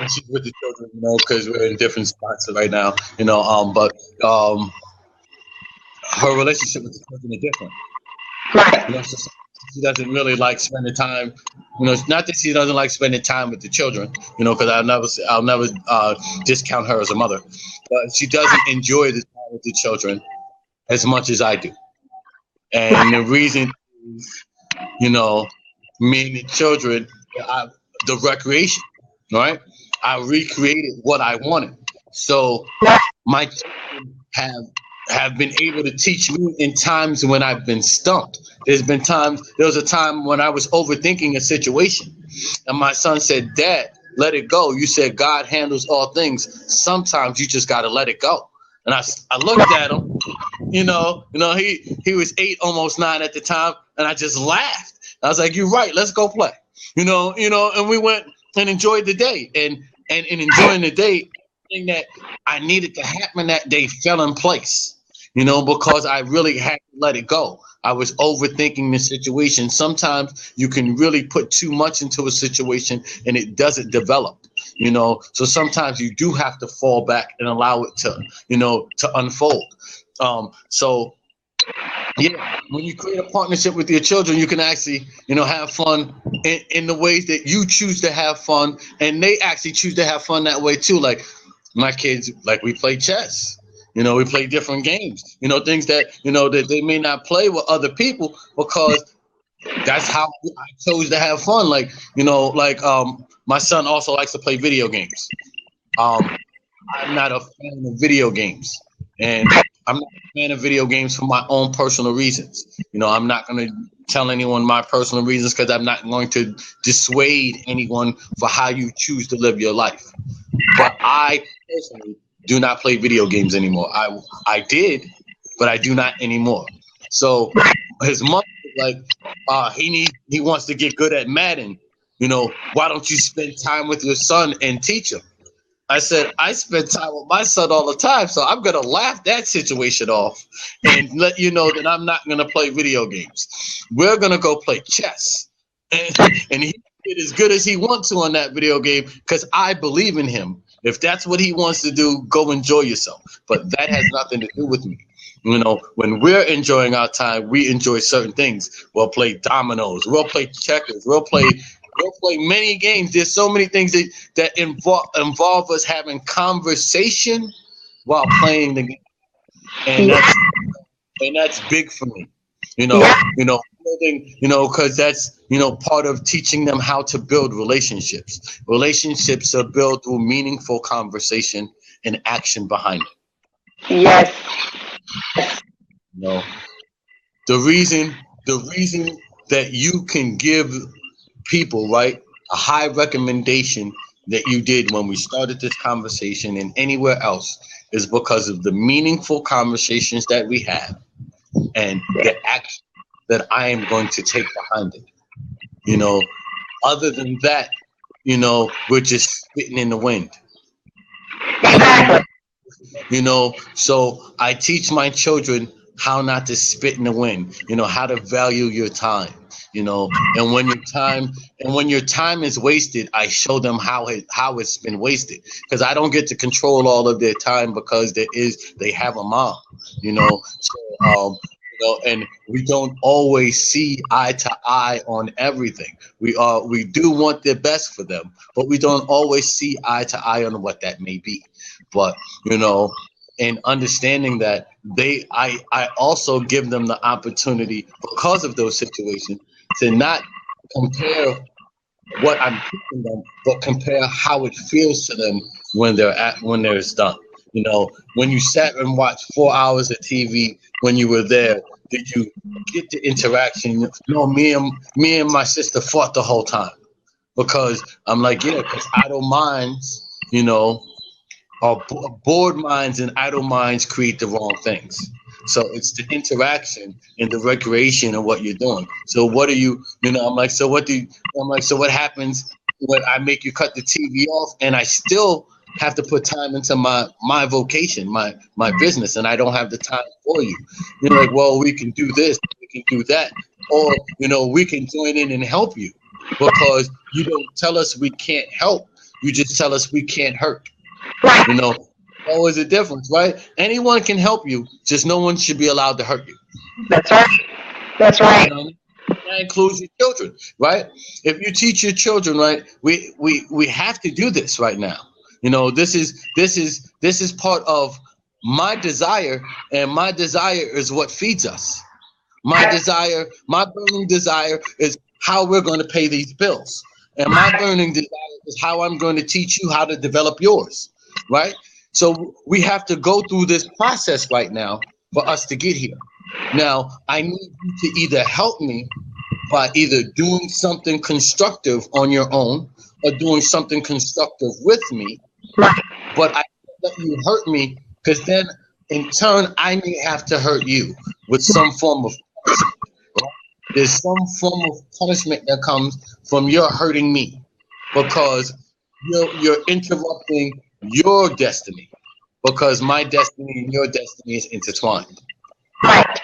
she's with the children, because we're in different spots right now, but her relationship with the children is different. Right. She doesn't really like spending time, not that she doesn't like spending time with the children, because I'll never discount her as a mother, but she doesn't enjoy the time with the children as much as I do. And the reason is, me and the children, the recreation, right? I recreated what I wanted. So my children have been able to teach me in times when I've been stumped. There was a time when I was overthinking a situation, and my son said, "Dad, let it go. You said God handles all things. Sometimes you just got to let it go." And I looked at him, he was 8, almost 9 at the time, and I just laughed. I was like, "You're right. Let's go play." And we went and enjoyed the day, and in enjoying the day, everything that I needed to happen that day fell in place, because I really had to let it go. I was overthinking the situation. Sometimes you can really put too much into a situation and it doesn't develop, so sometimes you do have to fall back and allow it to, to unfold. So yeah, when you create a partnership with your children, you can actually, have fun in the ways that you choose to have fun, and they actually choose to have fun that way too. Like my kids, like we play chess, we play different games, things that, that they may not play with other people because that's how I chose to have fun. Like, my son also likes to play video games. I'm not a fan of video games, and I'm not a fan of video games for my own personal reasons. I'm not going to tell anyone my personal reasons because I'm not going to dissuade anyone for how you choose to live your life. But I personally do not play video games anymore. I did, but I do not anymore. So his mother was like, he wants to get good at Madden. Why don't you spend time with your son and teach him? I said, I spend time with my son all the time, so I'm going to laugh that situation off and let you know that I'm not going to play video games. We're going to go play chess. And he did as good as he wants to on that video game because I believe in him. If that's what he wants to do, go enjoy yourself. But that has nothing to do with me. When we're enjoying our time, we enjoy certain things. We'll play dominoes. We'll play checkers. We'll play many games. There's so many things that involve us having conversation while playing the game, and that's big for me. Building, because that's part of teaching them how to build relationships. Relationships are built through meaningful conversation and action behind it. Yes. The reason that you can give people, right, a high recommendation that you did when we started this conversation and anywhere else is because of the meaningful conversations that we have and the action that I am going to take behind it. Other than that, we're just spitting in the wind. Exactly. So I teach my children how not to spit in the wind, how to value your time, and when your time is wasted, I show them how it's been wasted, because I don't get to control all of their time, because they have a mom, and we don't always see eye to eye on everything. We do want the best for them, but we don't always see eye to eye on what that may be. But and understanding that I also give them the opportunity, because of those situations, to not compare what I'm teaching them, but compare how it feels to them when it's done. When you sat and watched 4 hours of TV when you were there, did you get the interaction? Me and my sister fought the whole time, because I'm like, because idle minds, bored minds and idle minds create the wrong things. So it's the interaction and the recreation of what you're doing. So what are you, I'm like, so what happens when I make you cut the TV off, and I still have to put time into my vocation, my business, and I don't have the time for you? You're like, well, we can do this, we can do that, or we can join in and help you, because you don't tell us we can't help, you just tell us we can't hurt. Always a difference, right? Anyone can help you, just no one should be allowed to hurt you. That's right. That's right. That includes your children, right? If you teach your children, right, we have to do this right now. This is part of my desire, and my desire is what feeds us. My burning desire is how we're going to pay these bills, and my burning desire is how I'm going to teach you how to develop yours, right? So we have to go through this process right now for us to get here. Now, I need you to either help me by either doing something constructive on your own, or doing something constructive with me. But I can't let you hurt me, because then in turn I may have to hurt you with some form of punishment. Right? There's some form of punishment that comes from your hurting me, because you're interrupting your destiny, because my destiny and your destiny is intertwined. Right.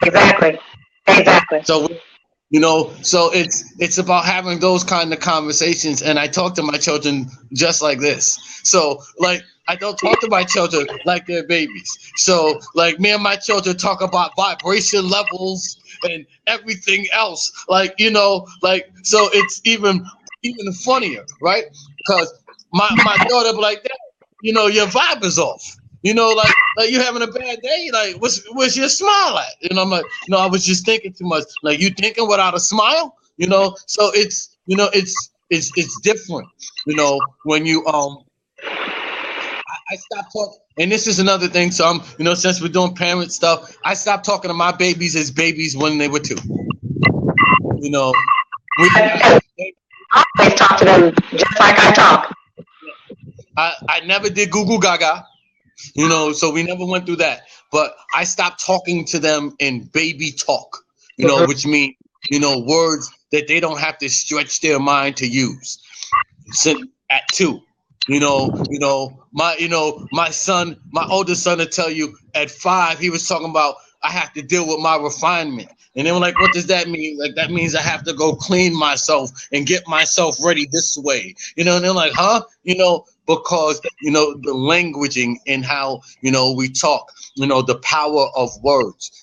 Exactly. So so it's about having those kind of conversations, and I talk to my children just like this. So like, I don't talk to my children like they're babies. So like, me and my children talk about vibration levels and everything else. Like, so it's even funnier, right? Because my daughter be like, Dad, your vibe is off. Like you having a bad day. Like, what's your smile at? I'm like, I was just thinking too much. Like, you thinking without a smile? So it's it's different. When you I stopped talking, and this is another thing. So I'm, since we're doing parent stuff, I stopped talking to my babies as babies when they were 2. I always talk to them just like I talk. I never did Google Gaga. So we never went through that. But I stopped talking to them in baby talk, which means, words that they don't have to stretch their mind to use. At 2, my son, my oldest son will tell you at 5, he was talking about, I have to deal with my refinement. And they were like, what does that mean? Like, that means I have to go clean myself and get myself ready this way. And they're like, huh? Because, the languaging and how, we talk, the power of words,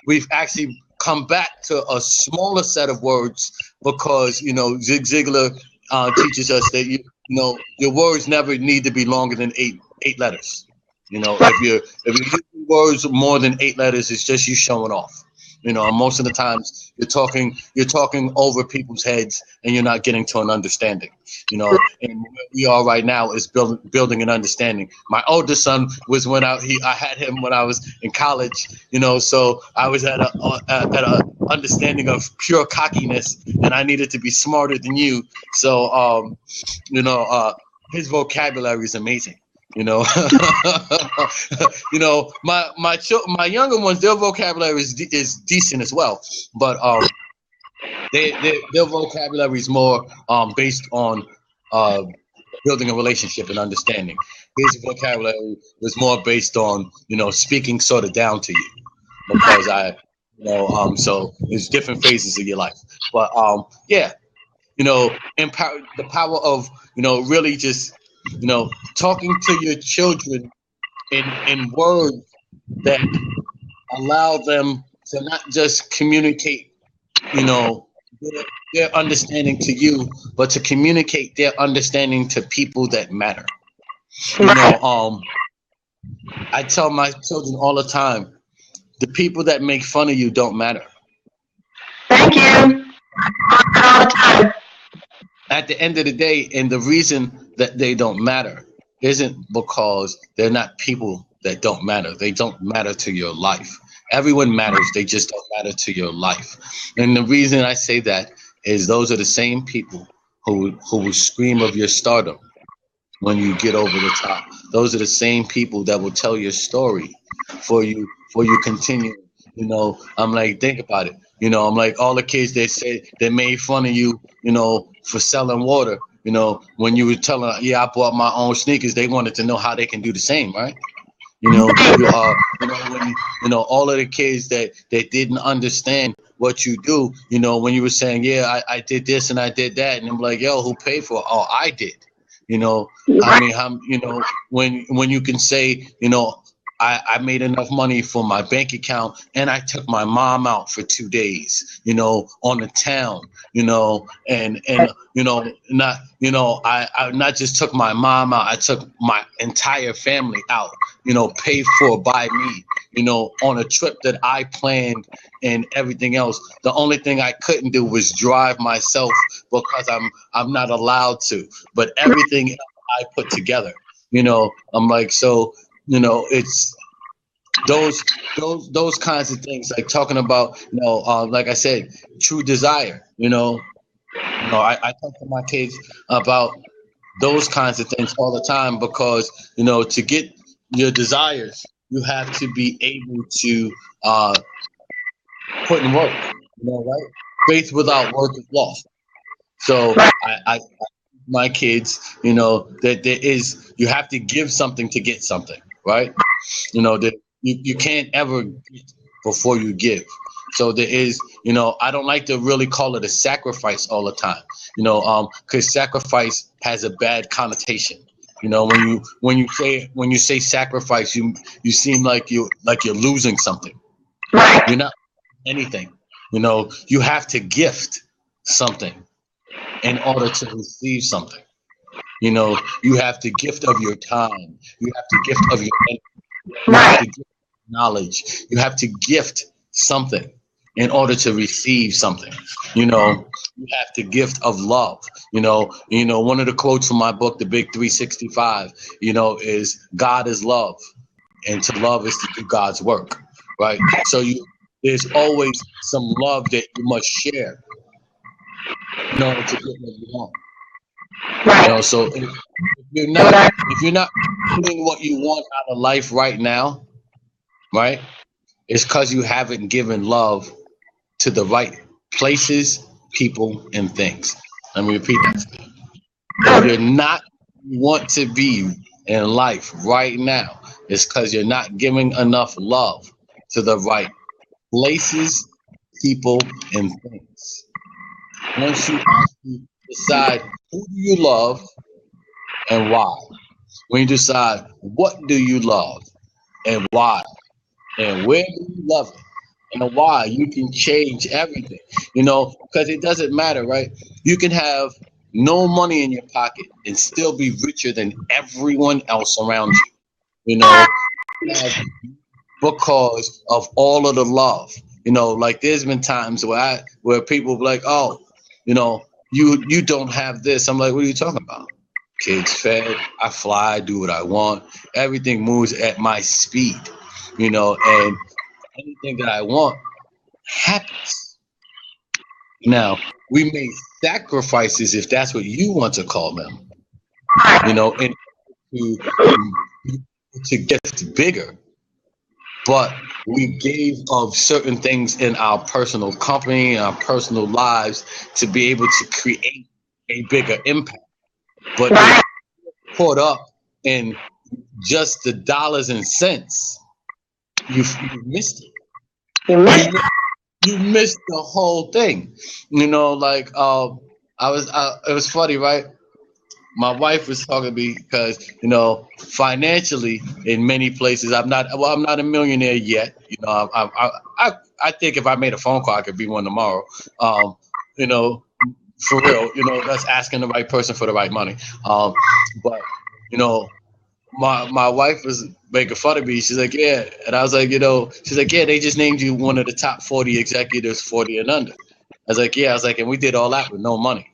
we've actually come back to a smaller set of words, because, Zig Ziglar teaches us that, your words never need to be longer than eight letters. If you're using words more than 8 letters, it's just you showing off. And most of the times you're talking over people's heads, and you're not getting to an understanding. And where we are right now is building an understanding. My oldest son was I had him when I was in college. So I was at a understanding of pure cockiness, and I needed to be smarter than you. So his vocabulary is amazing. My younger ones, their vocabulary is decent as well, but their vocabulary is more based on building a relationship and understanding. His vocabulary was more based on, speaking sort of down to you, because so there's different phases of your life. But yeah, empower the power of, really just, talking to your children in words that allow them to not just communicate, their understanding to you, but to communicate their understanding to people that matter. I tell my children all the time, the people that make fun of you don't matter. Thank you. All the time. At the end of the day, and the reason that they don't matter isn't because they're not people that don't matter. They don't matter to your life. Everyone matters. They just don't matter to your life. And the reason I say that is those are the same people who will scream of your stardom when you get over the top. Those are the same people that will tell your story for you continue. I'm like, think about it. I'm like, all the kids that made fun of you, for selling water, when you were telling, yeah, I bought my own sneakers, they wanted to know how they can do the same, right? All of the kids that didn't understand what you do, when you were saying, yeah, I did this and I did that, and I'm like, yo, who paid for it? Oh, I did. When you can say, I made enough money for my bank account, and I took my mom out for 2 days, on the town, I not just took my mom out, I took my entire family out, paid for by me, on a trip that I planned and everything else. The only thing I couldn't do was drive myself because I'm not allowed to, but everything I put together, I'm like, so, it's those kinds of things, like talking about, like I said, true desire, I talk to my kids about those kinds of things all the time, because, to get your desires, you have to be able to put in work, right? Faith without work is lost. So I my kids, that there is, you have to give something to get something, right? That you can't ever get before you give. So there is, I don't like to really call it a sacrifice all the time, because sacrifice has a bad connotation. When you say sacrifice, you seem like you're losing something. You're not anything. You have to gift something in order to receive something. You have to gift of your time. You have to gift of your energy. You have to gift knowledge. You have to gift something in order to receive something. You have to gift of love. One of the quotes from my book, The Big 365, is God is love, and to love is to do God's work, right? So there's always some love that you must share in order to get what you want. So if you're not getting what you want out of life right now, right, it's because you haven't given love to the right places, people, and things. Let me repeat that. If you're not want to be in life right now, it's because you're not giving enough love to the right places, people, and things. Once you actually decide who do you love and why, when you decide what do you love and why, and where do you love it and why, you can change everything, because it doesn't matter, right? You can have no money in your pocket and still be richer than everyone else around you, because of all of the love. Like there's been times where people be like, oh, you don't have this. I'm like, what are you talking about? Kids fed, I fly, do what I want. Everything moves at my speed, and anything that I want happens. Now, we make sacrifices, if that's what you want to call them, and to get bigger. But we gave of certain things in our personal company, our personal lives, to be able to create a bigger impact. But caught up in just the dollars and cents, you missed it. You missed it. You missed the whole thing. You know, like it was funny, right? My wife was talking to me because, you know, financially in many places, I'm not a millionaire yet. You know, I think if I made a phone call, I could be one tomorrow. You know, for real, you know, that's asking the right person for the right money. But, you know, my wife was making fun of me. She's like, yeah. And I was like, you know, she's like, yeah, they just named you one of the top 40 executives, 40 and under. I was like, yeah. I was like, and we did all that with no money.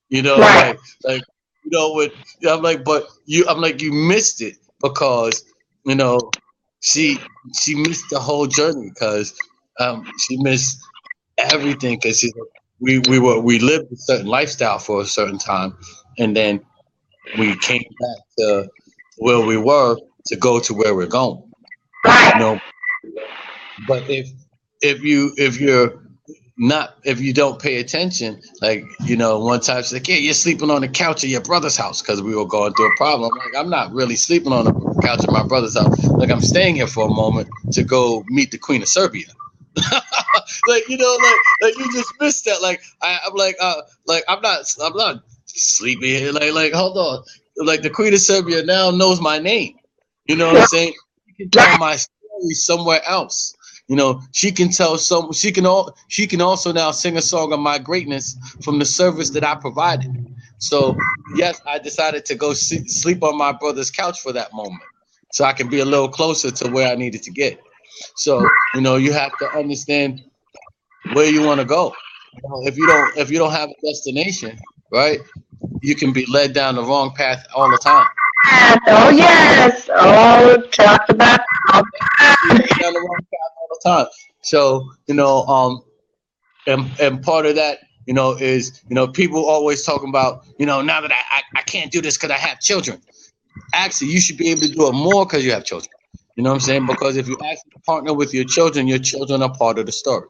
You know, Right. like you know, I'm like, but I'm like, you missed it because, you know, she missed the whole journey because she missed everything because we lived a certain lifestyle for a certain time, and then we came back to where we were to go to where we're going. Right. You know, but if you don't pay attention, like, you know, one time she's like, yeah, you're sleeping on the couch at your brother's house because we were going through a problem. I'm like, I'm not really sleeping on the couch at my brother's house. Like, I'm staying here for a moment to go meet the Queen of Serbia. Like, you know, like you just missed that. Like, I'm not sleeping here. Like, hold on. Like, the Queen of Serbia now knows my name. You know what I'm saying? You can tell my story somewhere else. You know, she can also now sing a song of my greatness from the service that I provided. So yes, I decided to go sleep on my brother's couch for that moment, so I can be a little closer to where I needed to get. So, you know, you have to understand where you want to go. You know, if you don't have a destination, right, you can be led down the wrong path all the time. Oh, yes. Oh, talk about all Down the wrong path all the time. So, you know, and part of that, you know, is, you know, people always talking about, you know, now that I can't do this because I have children. Actually, you should be able to do it more because you have children. You know what I'm saying? Because if you actually partner with your children are part of the story.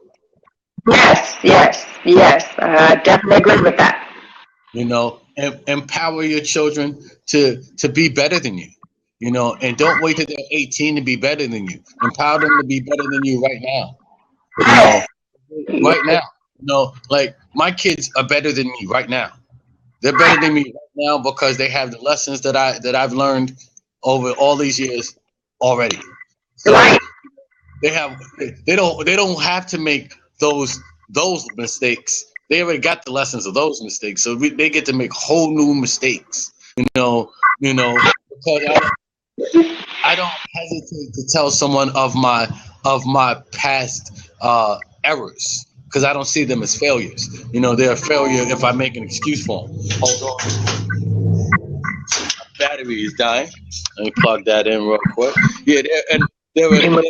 Yes. I definitely agree with that. You know, empower your children to be better than you. You know, and don't wait till they're 18 to be better than you. Empower them to be better than you right now. You know, right now. You know, like, my kids are better than me right now. They're better than me right now because they have the lessons that I've learned over all these years already. So Right. they don't have to make those mistakes. They already got the lessons of those mistakes, so they get to make whole new mistakes. You know, because I don't hesitate to tell someone of my past errors because I don't see them as failures. You know, they're a failure if I make an excuse for them. Hold on, battery is dying. Let me plug that in real quick. Yeah, they're an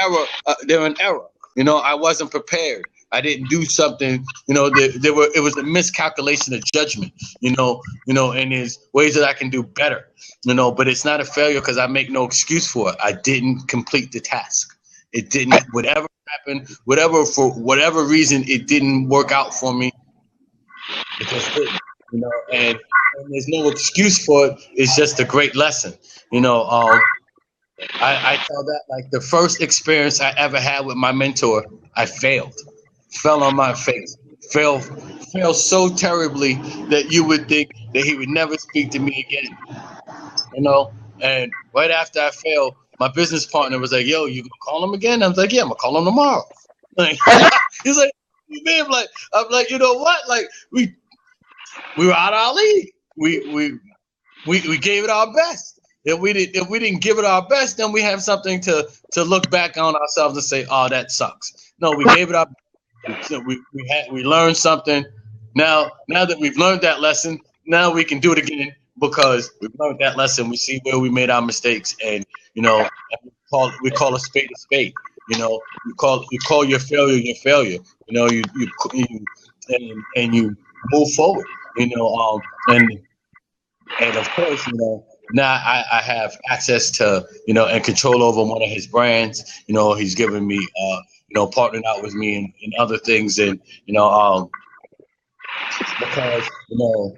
error. They're an error. You know, I wasn't prepared. I didn't do something. You know, it was a miscalculation of judgment. You know, and there's ways that I can do better. You know, but it's not a failure because I make no excuse for it. I didn't complete the task. It didn't. Whatever happened, for whatever reason, it didn't work out for me. It just didn't. You know, and there's no excuse for it. It's just a great lesson. You know, I tell that, like, the first experience I ever had with my mentor, I failed. Fell on my face. Fell so terribly that you would think that he would never speak to me again. You know, and right after I failed, my business partner was like, "Yo, you gonna call him again?" I was like, "Yeah, I'm gonna call him tomorrow." Like, he's like, "You mean?" I'm like, you know what? Like, we were out of our league. We gave it our best. If we didn't give it our best, then we have something to look back on ourselves and say, "Oh, that sucks." No, we gave it our best. We learned something. Now that we've learned that lesson, now we can do it again because we've learned that lesson. We see where we made our mistakes, and, you know, we call a spade a spade. You know, you call your failure. You know, you move forward. You know, and of course, you know, now I have access to, you know, and control over one of his brands. You know, he's given me, you know, partnering out with me in other things, and, you know, because, you know,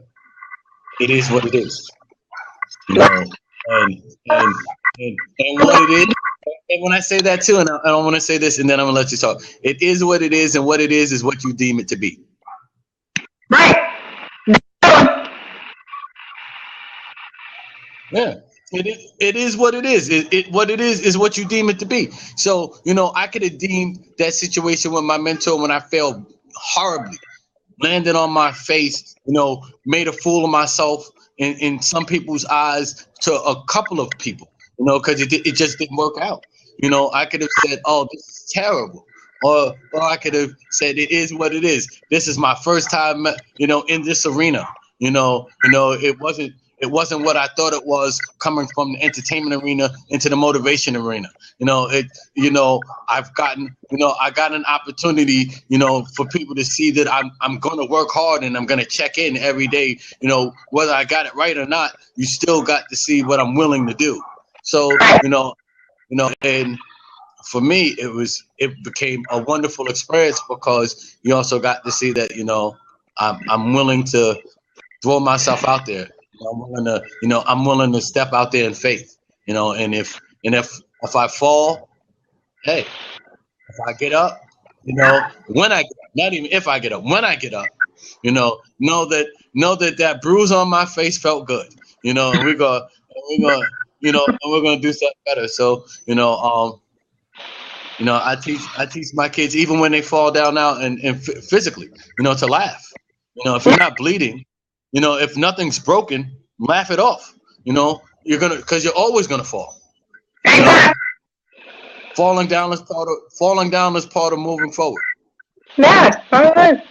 it is what it is. You know, and and and what it is. And when I say that too, and I don't want to say this, and then I'm gonna let you talk. It is what it is, and what it is what you deem it to be. Right. Yeah. It is what it is. What it is what you deem it to be. So, I could have deemed that situation with my mentor when I failed horribly, landed on my face, made a fool of myself in some people's eyes to a couple of people, because it just didn't work out. I could have said, oh, this is terrible. Or I could have said, it is what it is. This is my first time, in this arena. It wasn't what I thought it was coming from the entertainment arena into the motivation arena. I got an opportunity, for people to see that I'm going to work hard and I'm going to check in every day. Whether I got it right or not, you still got to see what I'm willing to do. So, and for me, it became a wonderful experience because you also got to see that, I'm willing to throw myself out there. I'm willing to step out there in faith. And if I fall, hey, if I get up, when I get up, not even if I get up, when I get up, know that bruise on my face felt good. And we're gonna, and we're gonna do something better. So, I teach my kids even when they fall down now and physically, to laugh. If you're not bleeding, if nothing's broken, laugh it off. Because you're always gonna fall. Falling down is part of moving forward. Yeah. All right.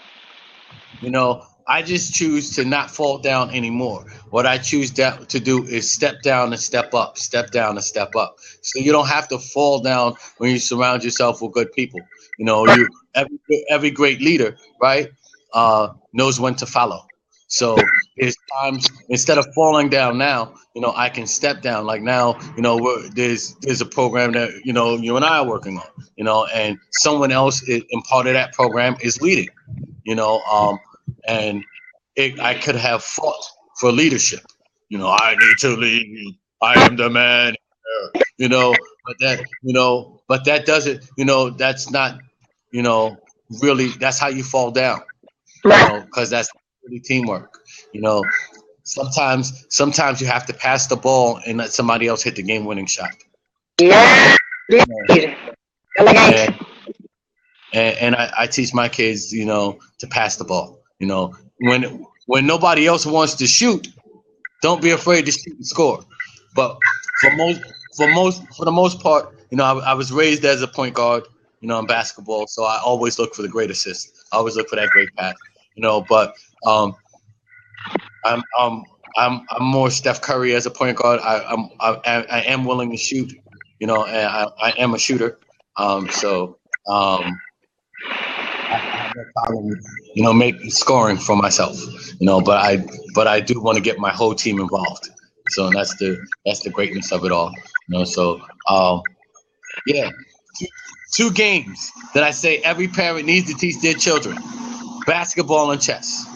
I just choose to not fall down anymore. What I choose to do is step down and step up, step down and step up. So you don't have to fall down when you surround yourself with good people. Every great leader, right, knows when to follow. So there's times instead of falling down now, I can step down. Like now, there's a program that you and I are working on, and someone else in part of that program is leading, and I could have fought for leadership. I need to lead. I am the man. But that doesn't. That's not. Really, that's how you fall down. Because that's really teamwork. Sometimes you have to pass the ball and let somebody else hit the game-winning shot. Yeah. And I teach my kids, to pass the ball. When nobody else wants to shoot, don't be afraid to shoot and score. But for the most part, I was raised as a point guard, in basketball, so I always look for the great assist. I always look for that great pass. But I'm more Steph Curry as a point guard. I am willing to shoot, and I am a shooter. So I have no problem, make scoring for myself, but I do want to get my whole team involved. So that's the greatness of it all, So yeah, two games that I say every parent needs to teach their children: basketball and chess.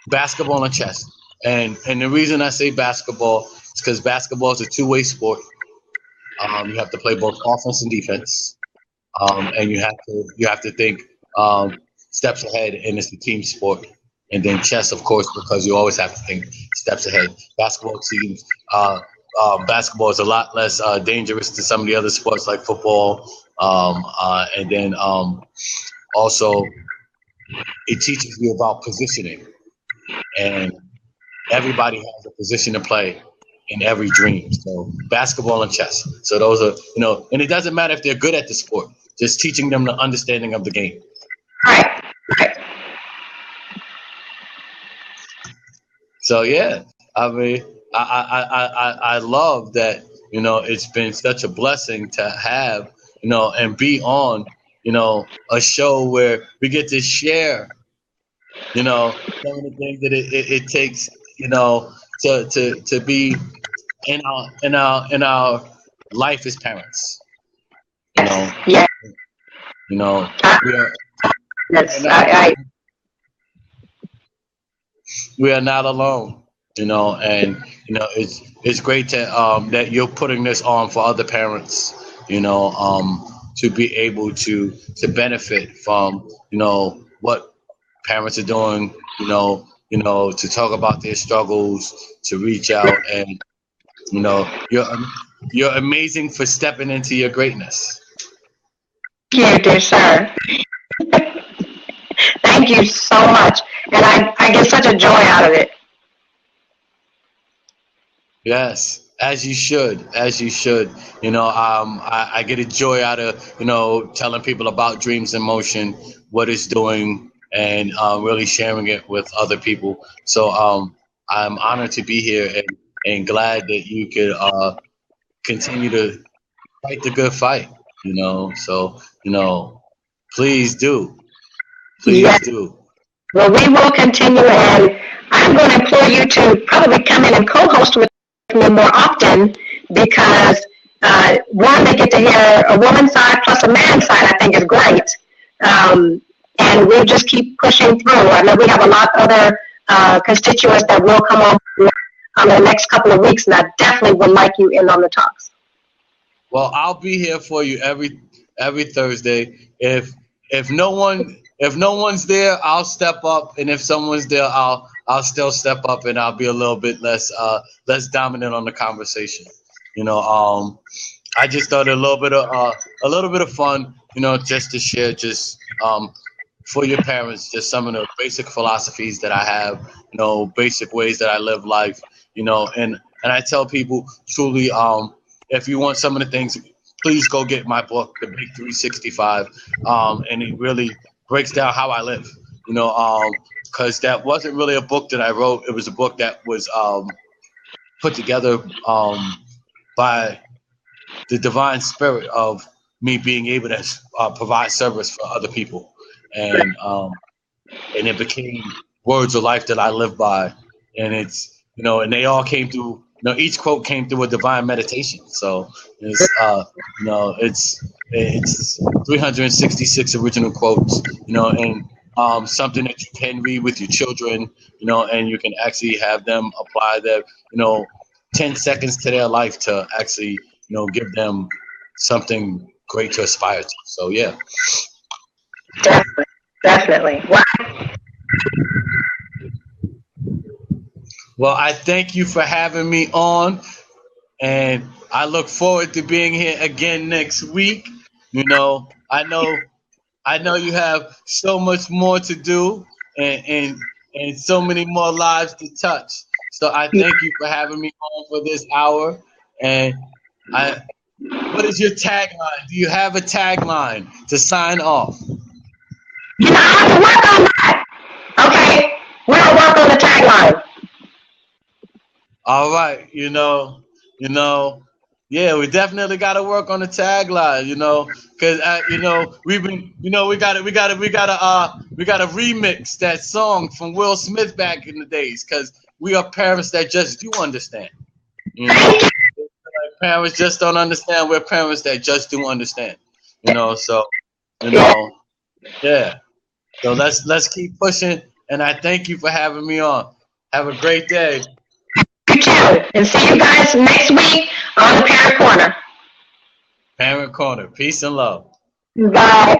Basketball and chess. And the reason I say basketball is because basketball is a two-way sport. You have to play both offense and defense, and you have to think steps ahead, and it's a team sport. And then chess, of course, because you always have to think steps ahead. Basketball is a lot less dangerous than some of the other sports like football, and then also it teaches you about positioning, and everybody has a position to play in every dream. So basketball and chess. So those are, and it doesn't matter if they're good at the sport, just teaching them the understanding of the game. Right. So yeah, I mean, I love that, it's been such a blessing to have, and be on, a show where we get to share, some of the things that it takes, to be in our life as parents. Yeah. We are not alone. and it's great to that you're putting this on for other parents, to be able to benefit from what parents are doing, to talk about their struggles, to reach out, and you're amazing for stepping into your greatness. Thank you, dear sir. Thank you so much. And I get such a joy out of it. Yes, as you should, as you should. I get a joy out of, telling people about Dreams in Motion, what it's doing, and really sharing it with other people. So I'm honored to be here, and glad that you could continue to fight the good fight, So, please do. Please Yes. do. Well, we will continue, and I'm going to implore you to probably come in and co-host with me more often, because one, they get to hear a woman's side plus a man's side, I think is great. And we just keep pushing through. I know we have a lot of other constituents that will come on in the next couple of weeks, and I definitely would like you in on the talks. Well, I'll be here for you every Thursday. If no one's there, I'll step up, and if someone's there, I'll still step up, and I'll be a little bit less dominant on the conversation. I just thought a little bit of fun, just to share, just for your parents, just some of the basic philosophies that I have, basic ways that I live life, and I tell people truly, if you want some of the things, please go get my book, The Big 365, and it really breaks down how I live, because that wasn't really a book that I wrote. It was a book that was put together by the divine spirit of me being able to provide service for other people, and it became words of life that I live by, and it's and they all came through. Each quote came through a divine meditation. So it's it's 366 original quotes, and something that you can read with your children, and you can actually have them apply that, 10 seconds to their life to actually, give them something great to aspire to. So yeah. Definitely. Wow. Well, I thank you for having me on, and I look forward to being here again next week. I know you have so much more to do, and so many more lives to touch. So I thank you for having me on for this hour. And what is your tagline? Do you have a tagline to sign off? I have to work on that. Okay, we'll work on the tagline. All right, yeah, we definitely got to work on the tagline, because we've been, we got to remix that song from Will Smith back in the days, because we are parents that just do understand. Parents just don't understand. We're parents that just do understand. So yeah. So let's keep pushing, and I thank you for having me on. Have a great day. You too. And see you guys next week on the Parent Corner. Parent Corner. Peace and love. Bye.